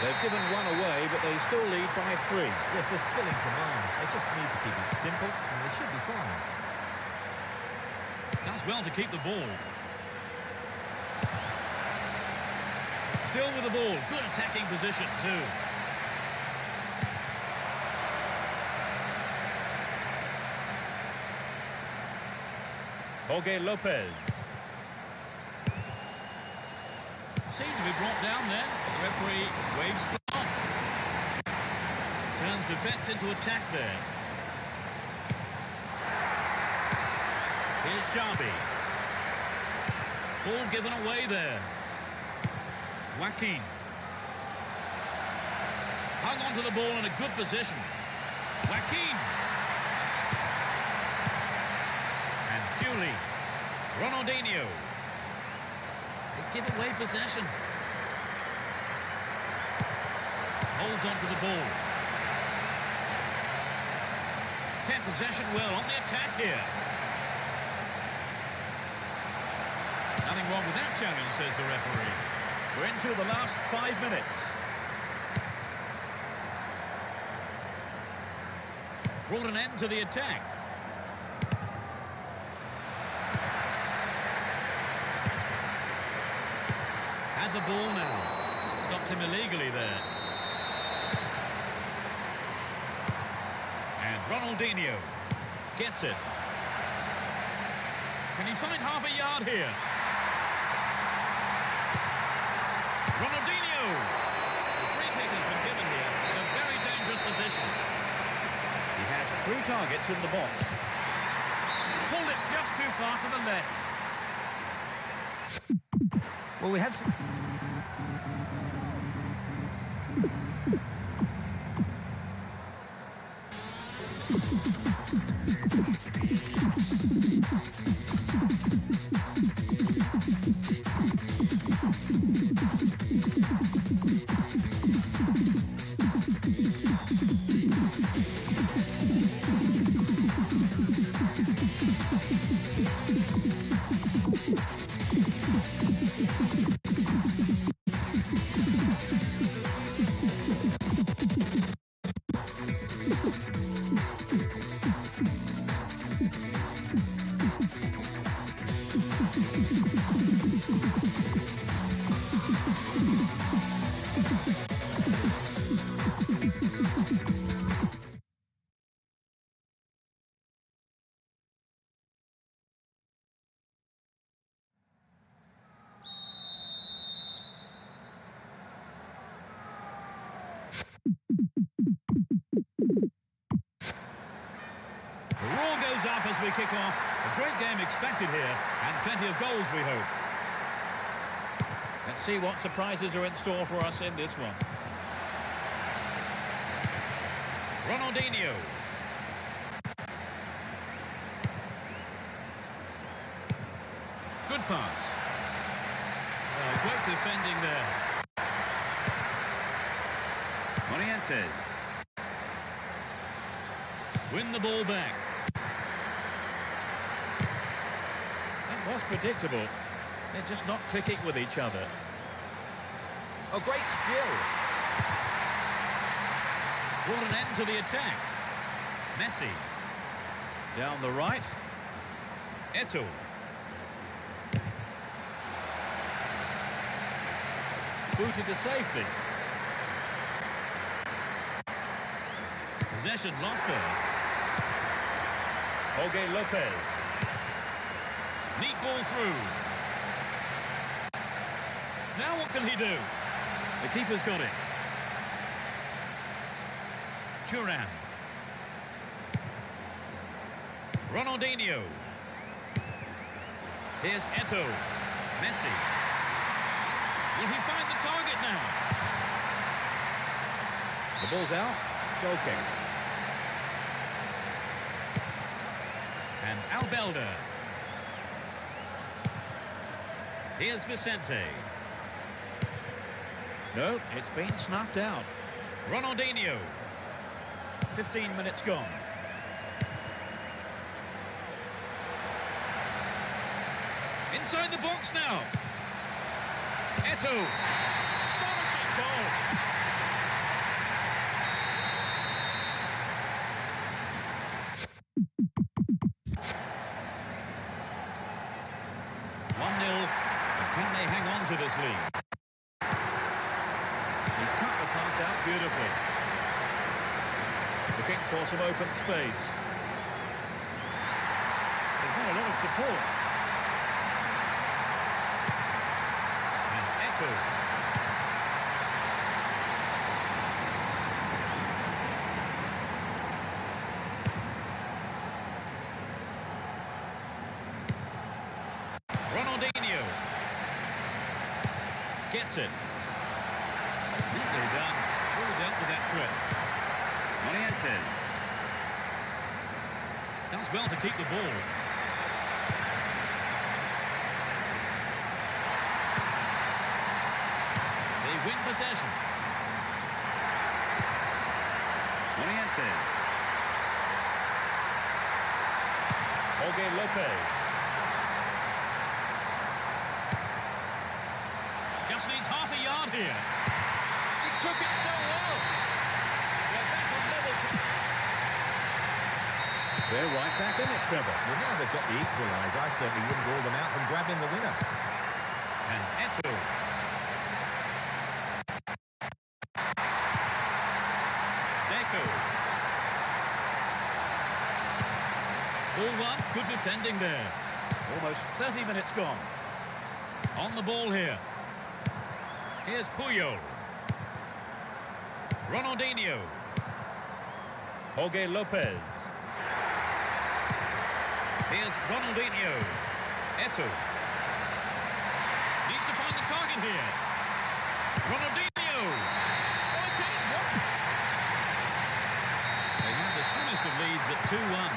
They've given one away, but they still lead by 3. Yes, they're still in command. They just need to keep it simple, and they should be fine. Does well to keep the ball. Still with the ball. Good attacking position too. Jorge Lopez. Seemed to be brought down then, but the referee waves it on. Turns defence into attack there. Here's Xabi. Ball given away there. Joaquin. Hung on to the ball in a good position. Joaquin. And Julie. Ronaldinho. They give away possession. Holds on to the ball. Kept possession well on the attack here. Nothing wrong with that challenge, says the referee. We're into the last 5 minutes. Brought an end to the attack. Had the ball now. Stopped him illegally there. And Ronaldinho gets it. Can he find half a yard here? Ronaldinho! The free kick has been given here in a very dangerous position. He has 3 targets in the box. Pulled it just too far to the left. Well, we have some... The roar goes up as we kick off. A great game expected here, and plenty of goals, we hope. Let's see what surprises are in store for us in this one. Ronaldinho. Good pass. Great defending there. Morientes. Win the ball back. That was predictable. They're just not clicking with each other. Oh, great skill. Brought an end to the attack. Messi. Down the right. Eto'o. Booted to safety. Possession lost there. Jorge Lopez. Neat ball through. Now what can he do? The keeper's got it. Turan. Ronaldinho. Here's Eto'o. Messi. Will he find the target now? The ball's out. Goal kick. And Albelda. Here's Vicente. No, it's been snuffed out. Ronaldinho. 15 minutes gone. Inside the box now. Eto'o. Astonishing goal. Can they hang on to this lead? He's cut the pass out beautifully. Looking for some open space. There's not a lot of support. And Eto'o. Ronaldinho. Gets it. Neatly done. Really dealt with that threat. Morientes. Does well to keep the ball. They win possession. Morientes. Jorge Lopez. Just needs half a yard here. He took it so well. They're back on level. They're right back in it, Trevor. Well, now they've got the equaliser, I certainly wouldn't rule them out from grabbing the winner. And Eto'o. Deco. Ball one, good defending there. Almost 30 minutes gone. On the ball here. Here's Puyol. Ronaldinho. Jorge Lopez. Here's Ronaldinho. Eto'o. Needs to find the target here. Ronaldinho. Oh, it's in. What? They have the slimmest of leads at 2-1.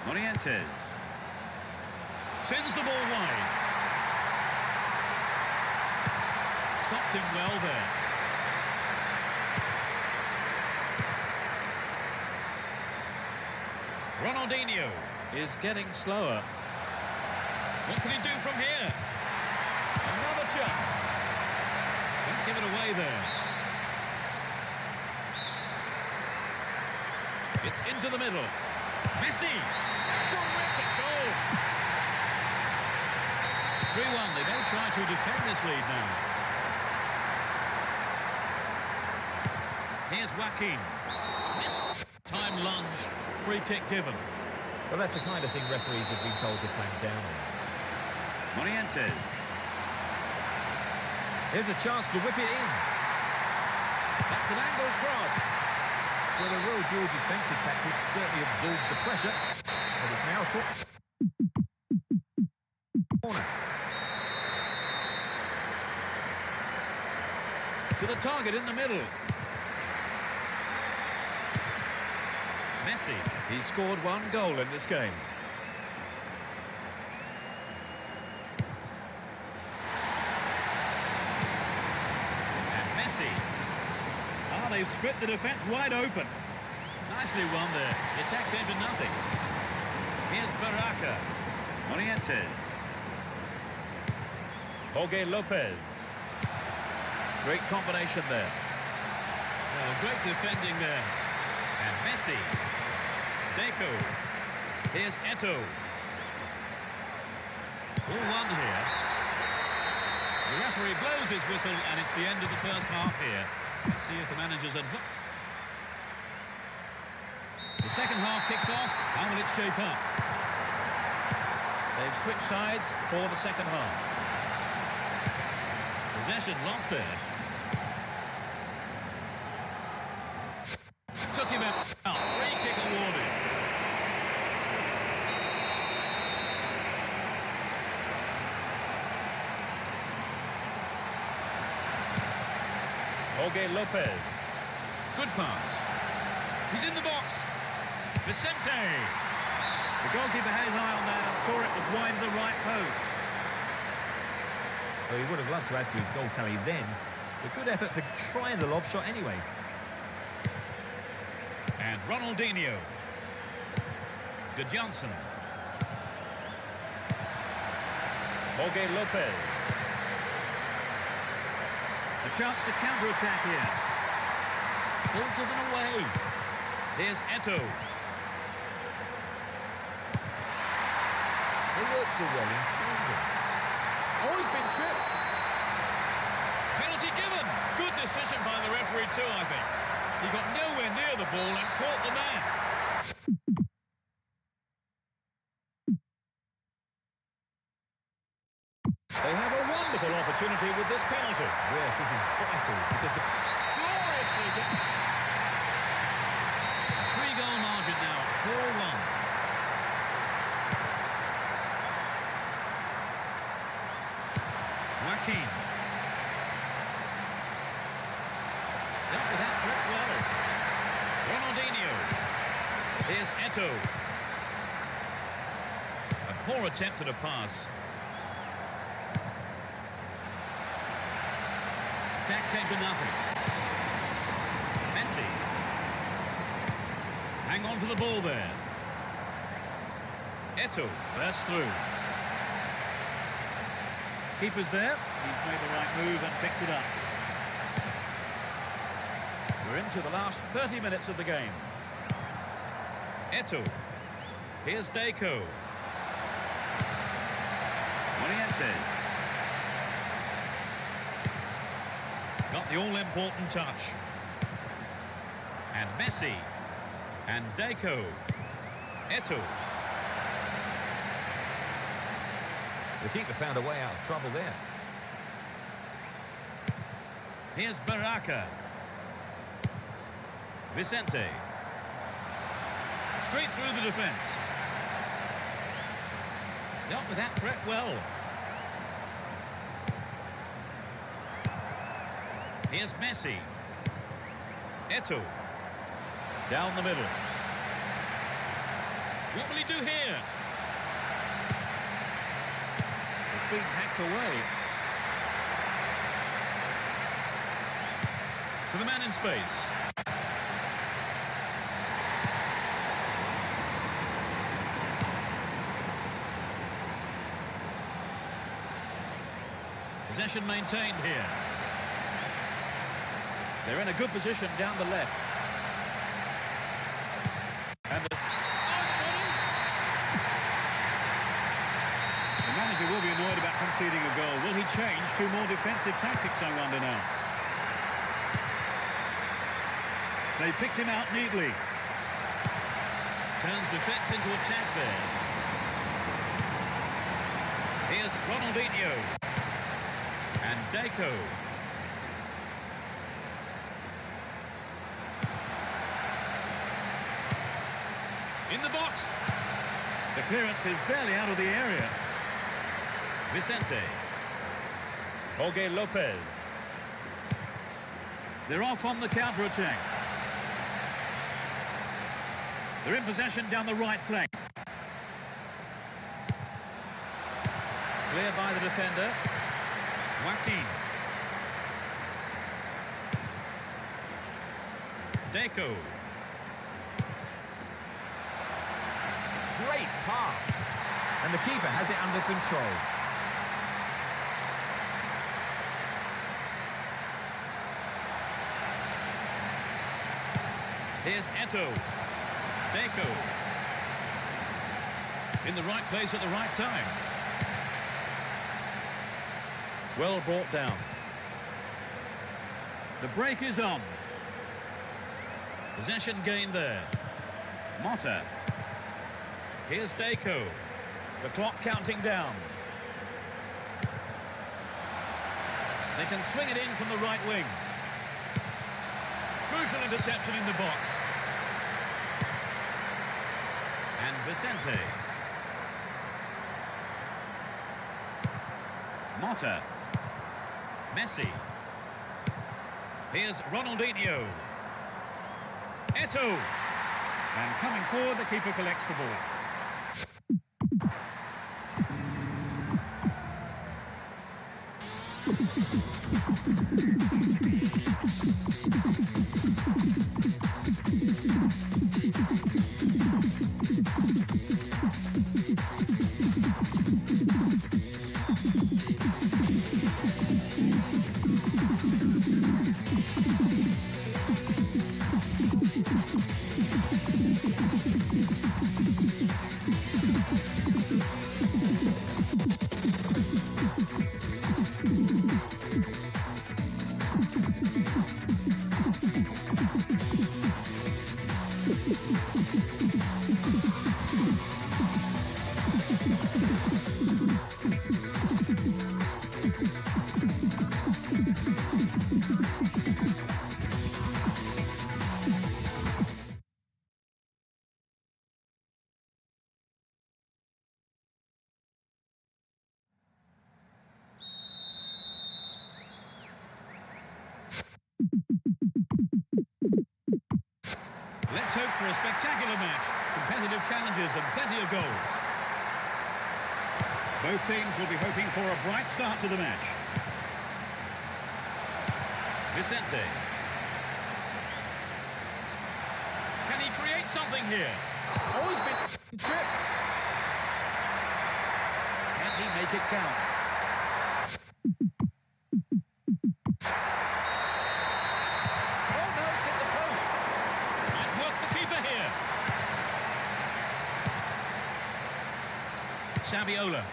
Morientes. Sends the ball wide. Stopped him well there. Ronaldinho is getting slower. What can he do from here? Another chance. Don't give it away there. It's into the middle. Messi. Terrific goal. 3-1. They may try to defend this lead now. Here's Joaquin. Missed. Time lunge. Free kick given. Well, that's the kind of thing referees have been told to clamp down on. Morientes. Here's a chance to whip it in. That's an angled cross. Well, the real dual defensive tactics certainly absorbed the pressure. But it's now a corner. To the target in the middle. Messi. He scored one goal in this game. And Messi. Ah, they've split the defence wide open. Nicely won there. The attack came to nothing. Here's Baraka. Morientes. Jorge Lopez. Great combination there. Oh, great defending there. And Messi. Deco. Here's Eto'o. All one here. The referee blows his whistle and it's the end of the first half here. Let's see if the manager's advance. The second half kicks off. How will it shape up? They've switched sides for the second half. Possession lost there. Took him out. Free kick awarded. Jorge Lopez. Good pass. He's in the box. Vicente. The goalkeeper had his eye on that and saw it was wide of the right post. Well, he would have loved to add to his goal tally then. A good effort for trying the lob shot anyway. And Ronaldinho. Johnson. Jorge Lopez. A chance to counter-attack here. Ball given away. Here's Eto'o. They work so well in tandem. Oh, he's been tripped. Penalty given. Good decision by the referee too, I think. He got nowhere near the ball and caught the man. They have a wonderful opportunity with this penalty. Yes, this is vital because the... Gloriously done. A 3-goal margin now, 4-1. Joaquin. Dealt with that threat well. Ronaldinho. Here's Eto'o. A poor attempt at a pass. Attack came to nothing. Messi. Hang on to the ball there. Eto'o bursts through. Keeper's there. He's made the right move and picks it up. We're into the last 30 minutes of the game. Eto'o. Here's Deco. Morientes. Got the all-important touch. And Messi. And Deco. Eto'o. The keeper found a way out of trouble there. Here's Baraka. Vicente. Straight through the defence. Dealt with that threat well. Here's Messi. Eto'o. Down the middle. What will he do here? It's been hacked away. To the man in space. Possession maintained here. They're in a good position down the left. And the... Oh, it's got in! The manager will be annoyed about conceding a goal. Will he change to more defensive tactics, I wonder now? They picked him out neatly. Turns defence into attack there. Here's Ronaldinho. And Deco. In the box. The clearance is barely out of the area. Vicente. Jorge Lopez. They're off on the counter-attack. They're in possession down the right flank. Clear by the defender. Joaquin. Deco. Great pass. And the keeper has it under control. Here's Eto. Deco. In the right place at the right time. Well brought down. The break is on. Possession gained there. Motta. Here's Deco. The clock counting down. They can swing it in from the right wing. Crucial interception in the box. And Vicente. Motta. Messi. Here's Ronaldinho. Eto. And coming forward, the keeper collects the ball. Let's hope for a spectacular match. Competitive challenges and plenty of goals. Both teams will be hoping for a bright start to the match. Vicente. Can he create something here? Oh, he's been tripped. Can he make it count? Saviola.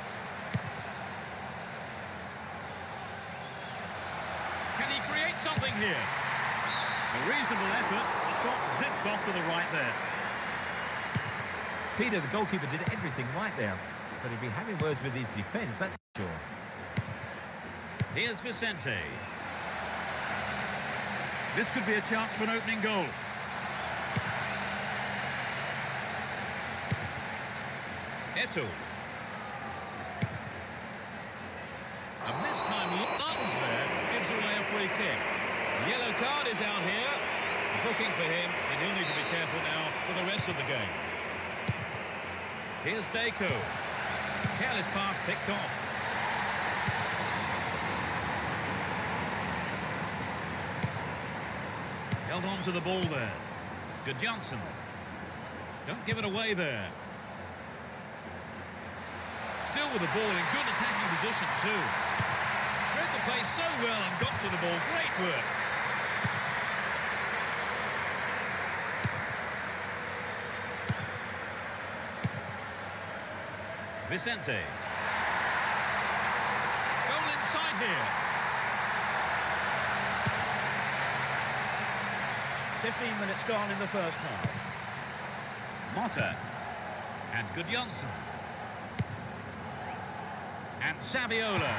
Can he create something here? A reasonable effort. The shot zips off to the right there. Peter, the goalkeeper, did everything right there. But he'll be having words with his defence, that's for sure. Here's Vicente. This could be a chance for an opening goal. Eto. A mistimed lunge there gives away a free kick. The yellow card is out here. Booking for him, and he'll need to be careful now for the rest of the game. Here's Deco. Careless pass picked off. Held on to the ball there. Good Johnson. Don't give it away there. Still with the ball in good attacking position too. Read the play so well and got to the ball. Great work. Vicente. Goal inside here. 15 minutes gone in the first half. Motta. And Good Johnson. And Saviola.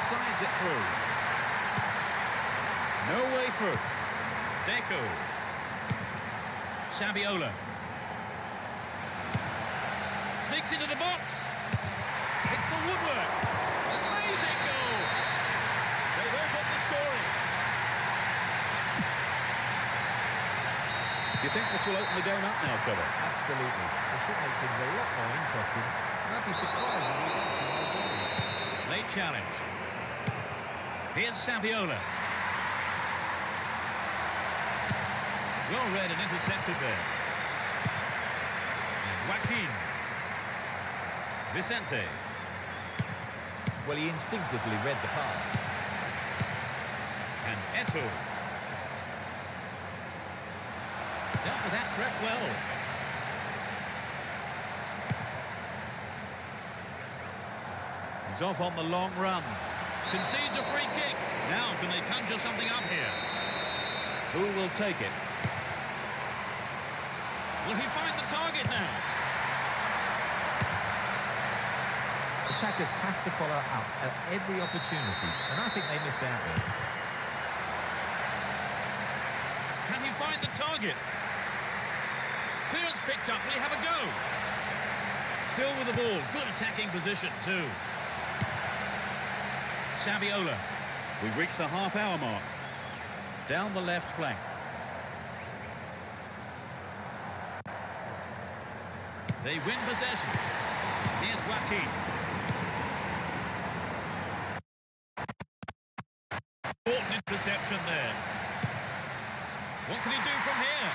Slides it through. No way through. Deco. Saviola. Sneaks into the box. It's the woodwork. Amazing goal. They've opened the scoring. Do you think this will open the game up now, Trevor? Absolutely. It should make things a lot more interesting. I'd be surprised if we don't see more goals. Late challenge. Here's Saviola. Well read and intercepted there. And Joaquin. Vicente. Well, he instinctively read the pass. And Eto'o. Dealt with that threat well. He's off on the long run. Concedes a free kick. Now, can they conjure something up here? Who will take it? Will he find the target now? Attackers have to follow up at every opportunity, and I think they missed out there. Can he find the target? Clearance picked up. Will he have a go? Still with the ball. Good attacking position too. Saviola. We've reached the half-hour mark. Down the left flank. They win possession. Here's Joaquin. Important interception there. What can he do from here?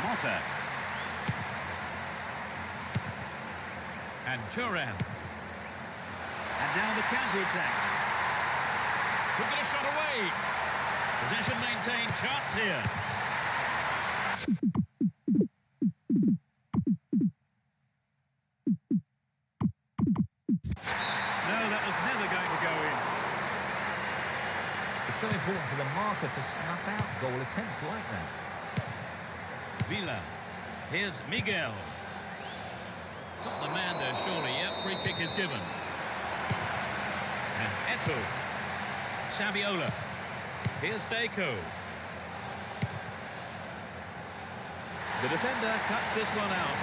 Motta. And Turan. And now the counter-attack. Could get a shot away. Possession maintained. Chance here. No, that was never going to go in. It's so important for the marker to snuff out goal attempts like that. Villa. Here's Miguel. Got the man there, surely. Yep, free kick is given. And Eto'o. Saviola. Here's Deco. The defender cuts this one out.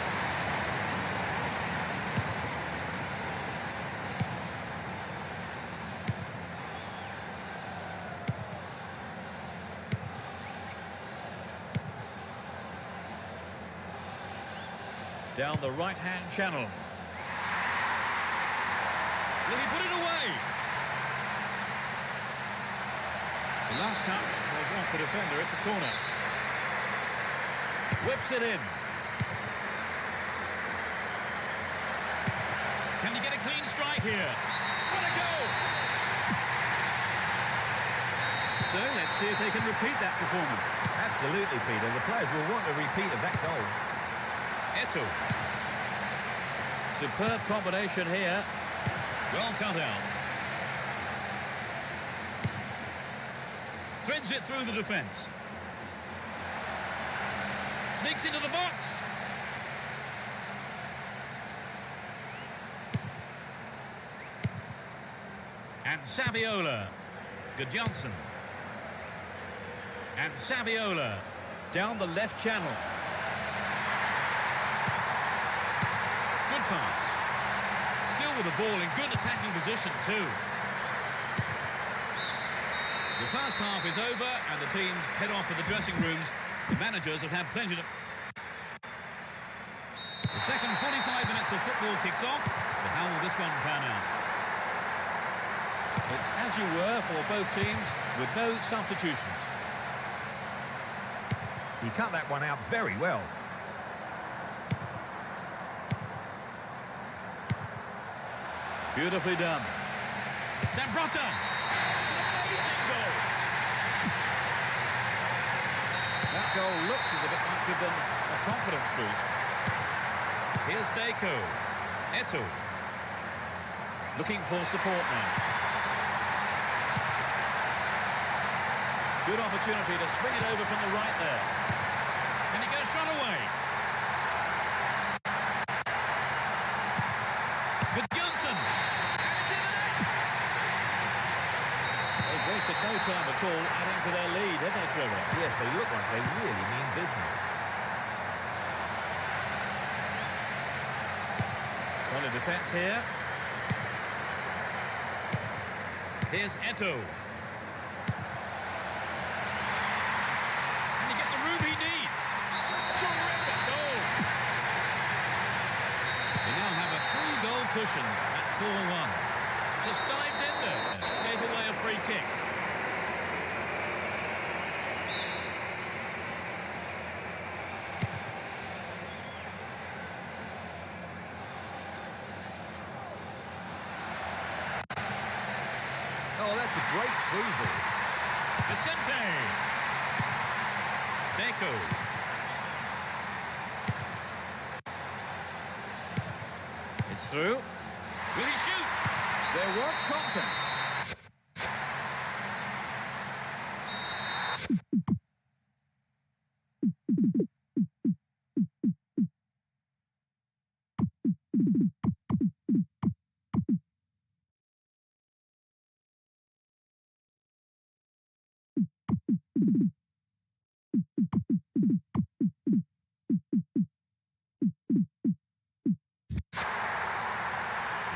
Down the right-hand channel. Will he put it away? The last touch was off the defender. It's a corner. Whips it in. Can he get a clean strike here? What a goal! So let's see if they can repeat that performance. Absolutely, Peter. The players will want a repeat of that goal. Eto'o. Superb combination here. Well cut out. Threads it through the defence. Sneaks into the box. And Saviola. Gudjonsson. And Saviola. Down the left channel. Good pass. Still with the ball in good attacking position too. The first half is over and the teams head off to the dressing rooms. The managers have had plenty to... The second 45 minutes of football kicks off, but how will this one pan out? It's as you were for both teams, with no substitutions. He cut that one out very well. Beautifully done. Zambrotta. It's an amazing goal. That goal looks as if it might give them a confidence boost. Here's Deco. Eto'o. Looking for support now. Good opportunity to swing it over from the right there. Can he get a shot away? Gudjonsson. wasted no time at all adding to their lead, have they, Trevor? Yes, they look like they really mean business. Solid defence here. Here's Eto'o. Can he get the room he needs? Terrific goal! They now have a 3-goal cushion at 4-1. Just dived in there. Gave away a free kick. Oh, that's a great through ball. Vicente. Deco. It's through. Will he shoot? There was contact.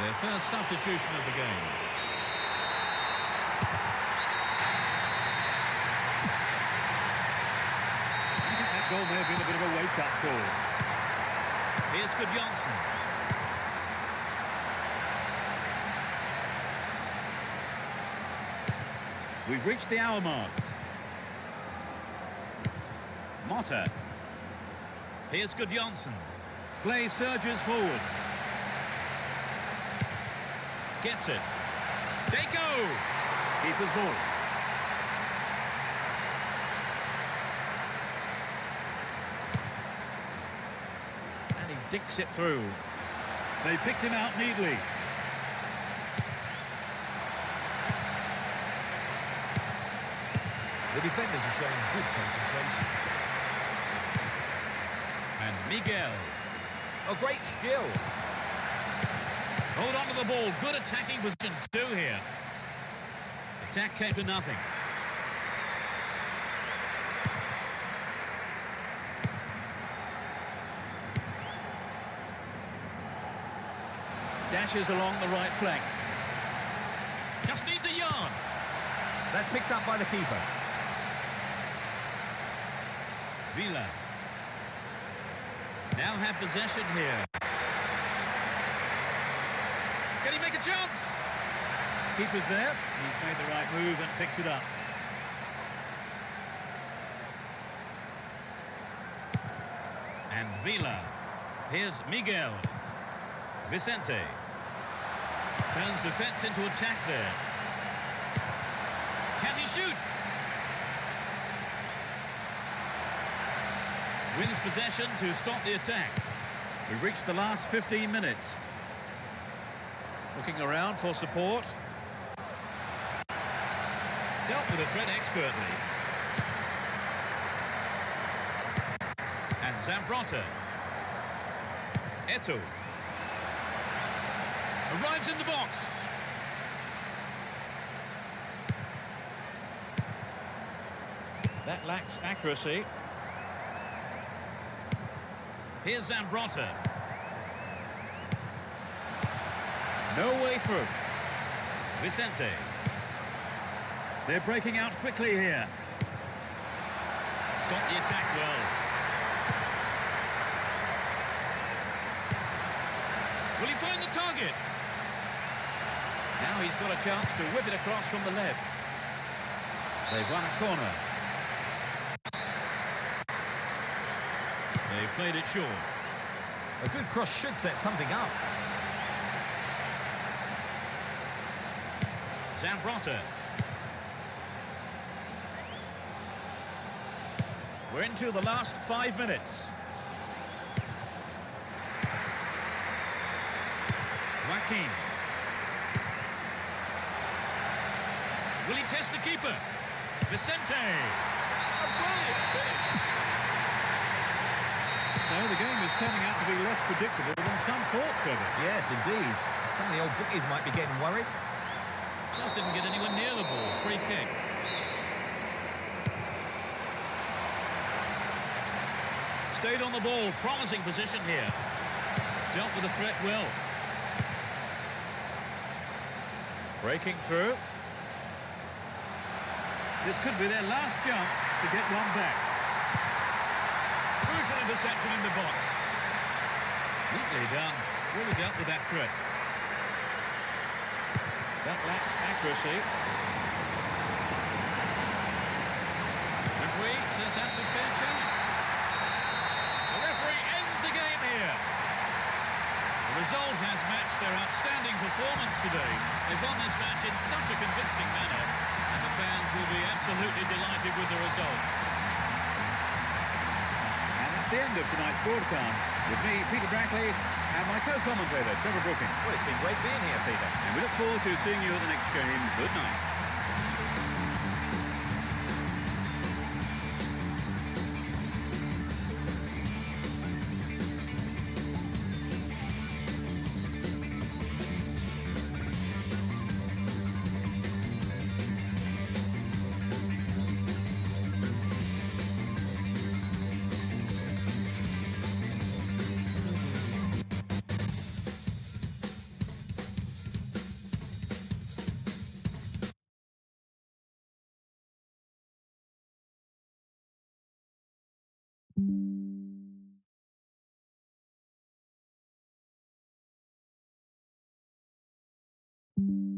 Their first substitution of the game. I think that goal may have been a bit of a wake-up call. Here's Gudjonsson. We've reached the hour mark. Motta. Here's Gudjonsson. Play surges forward. Gets it. Deco! Keeper's ball. And he dicks it through. They picked him out neatly. The defenders are showing good concentration. And Miguel. Oh, great skill. Hold on to the ball. Good attacking position too here. Attack came to nothing. Dashes along the right flank. Just needs a yard. That's picked up by the keeper. Villa. Now have possession here. Can he make a chance? Keeper's there. He's made the right move and picks it up. And Villa. Here's Miguel. Vicente. Turns defence into attack there. Can he shoot? Wins possession to stop the attack. We've reached the last 15 minutes. Looking around for support. Dealt with the threat expertly. And Zambrotta. Eto'o. Arrives in the box. That lacks accuracy. Here's Zambrotta. No way through. Vicente. They're breaking out quickly here. Stop the attack well. Will he find the target? Now he's got a chance to whip it across from the left. They've won a corner. They've played it short. A good cross should set something up. Zambrotta. We're into the last 5 minutes. Joaquin. Will he test the keeper? Vicente. A brilliant finish. So the game is turning out to be less predictable than some thought, Trevor. Yes, indeed. Some of the old bookies might be getting worried. Just didn't get anywhere near the ball. Free kick. Stayed on the ball. Promising position here. Dealt with the threat well. Breaking through. This could be their last chance to get one back. Crucial interception in the box. Neatly done. Really dealt with that threat. That lacks accuracy. Referee says that's a fair challenge. The referee ends the game here. The result has matched their outstanding performance today. They've won this match in such a convincing manner, and the fans will be absolutely delighted with the result. And that's the end of tonight's broadcast. With me, Peter Brackley, and my co-commentator, Trevor Brooking. Well, it's been great being here, Peter. And we look forward to seeing you at the next game. Good night. Thank you.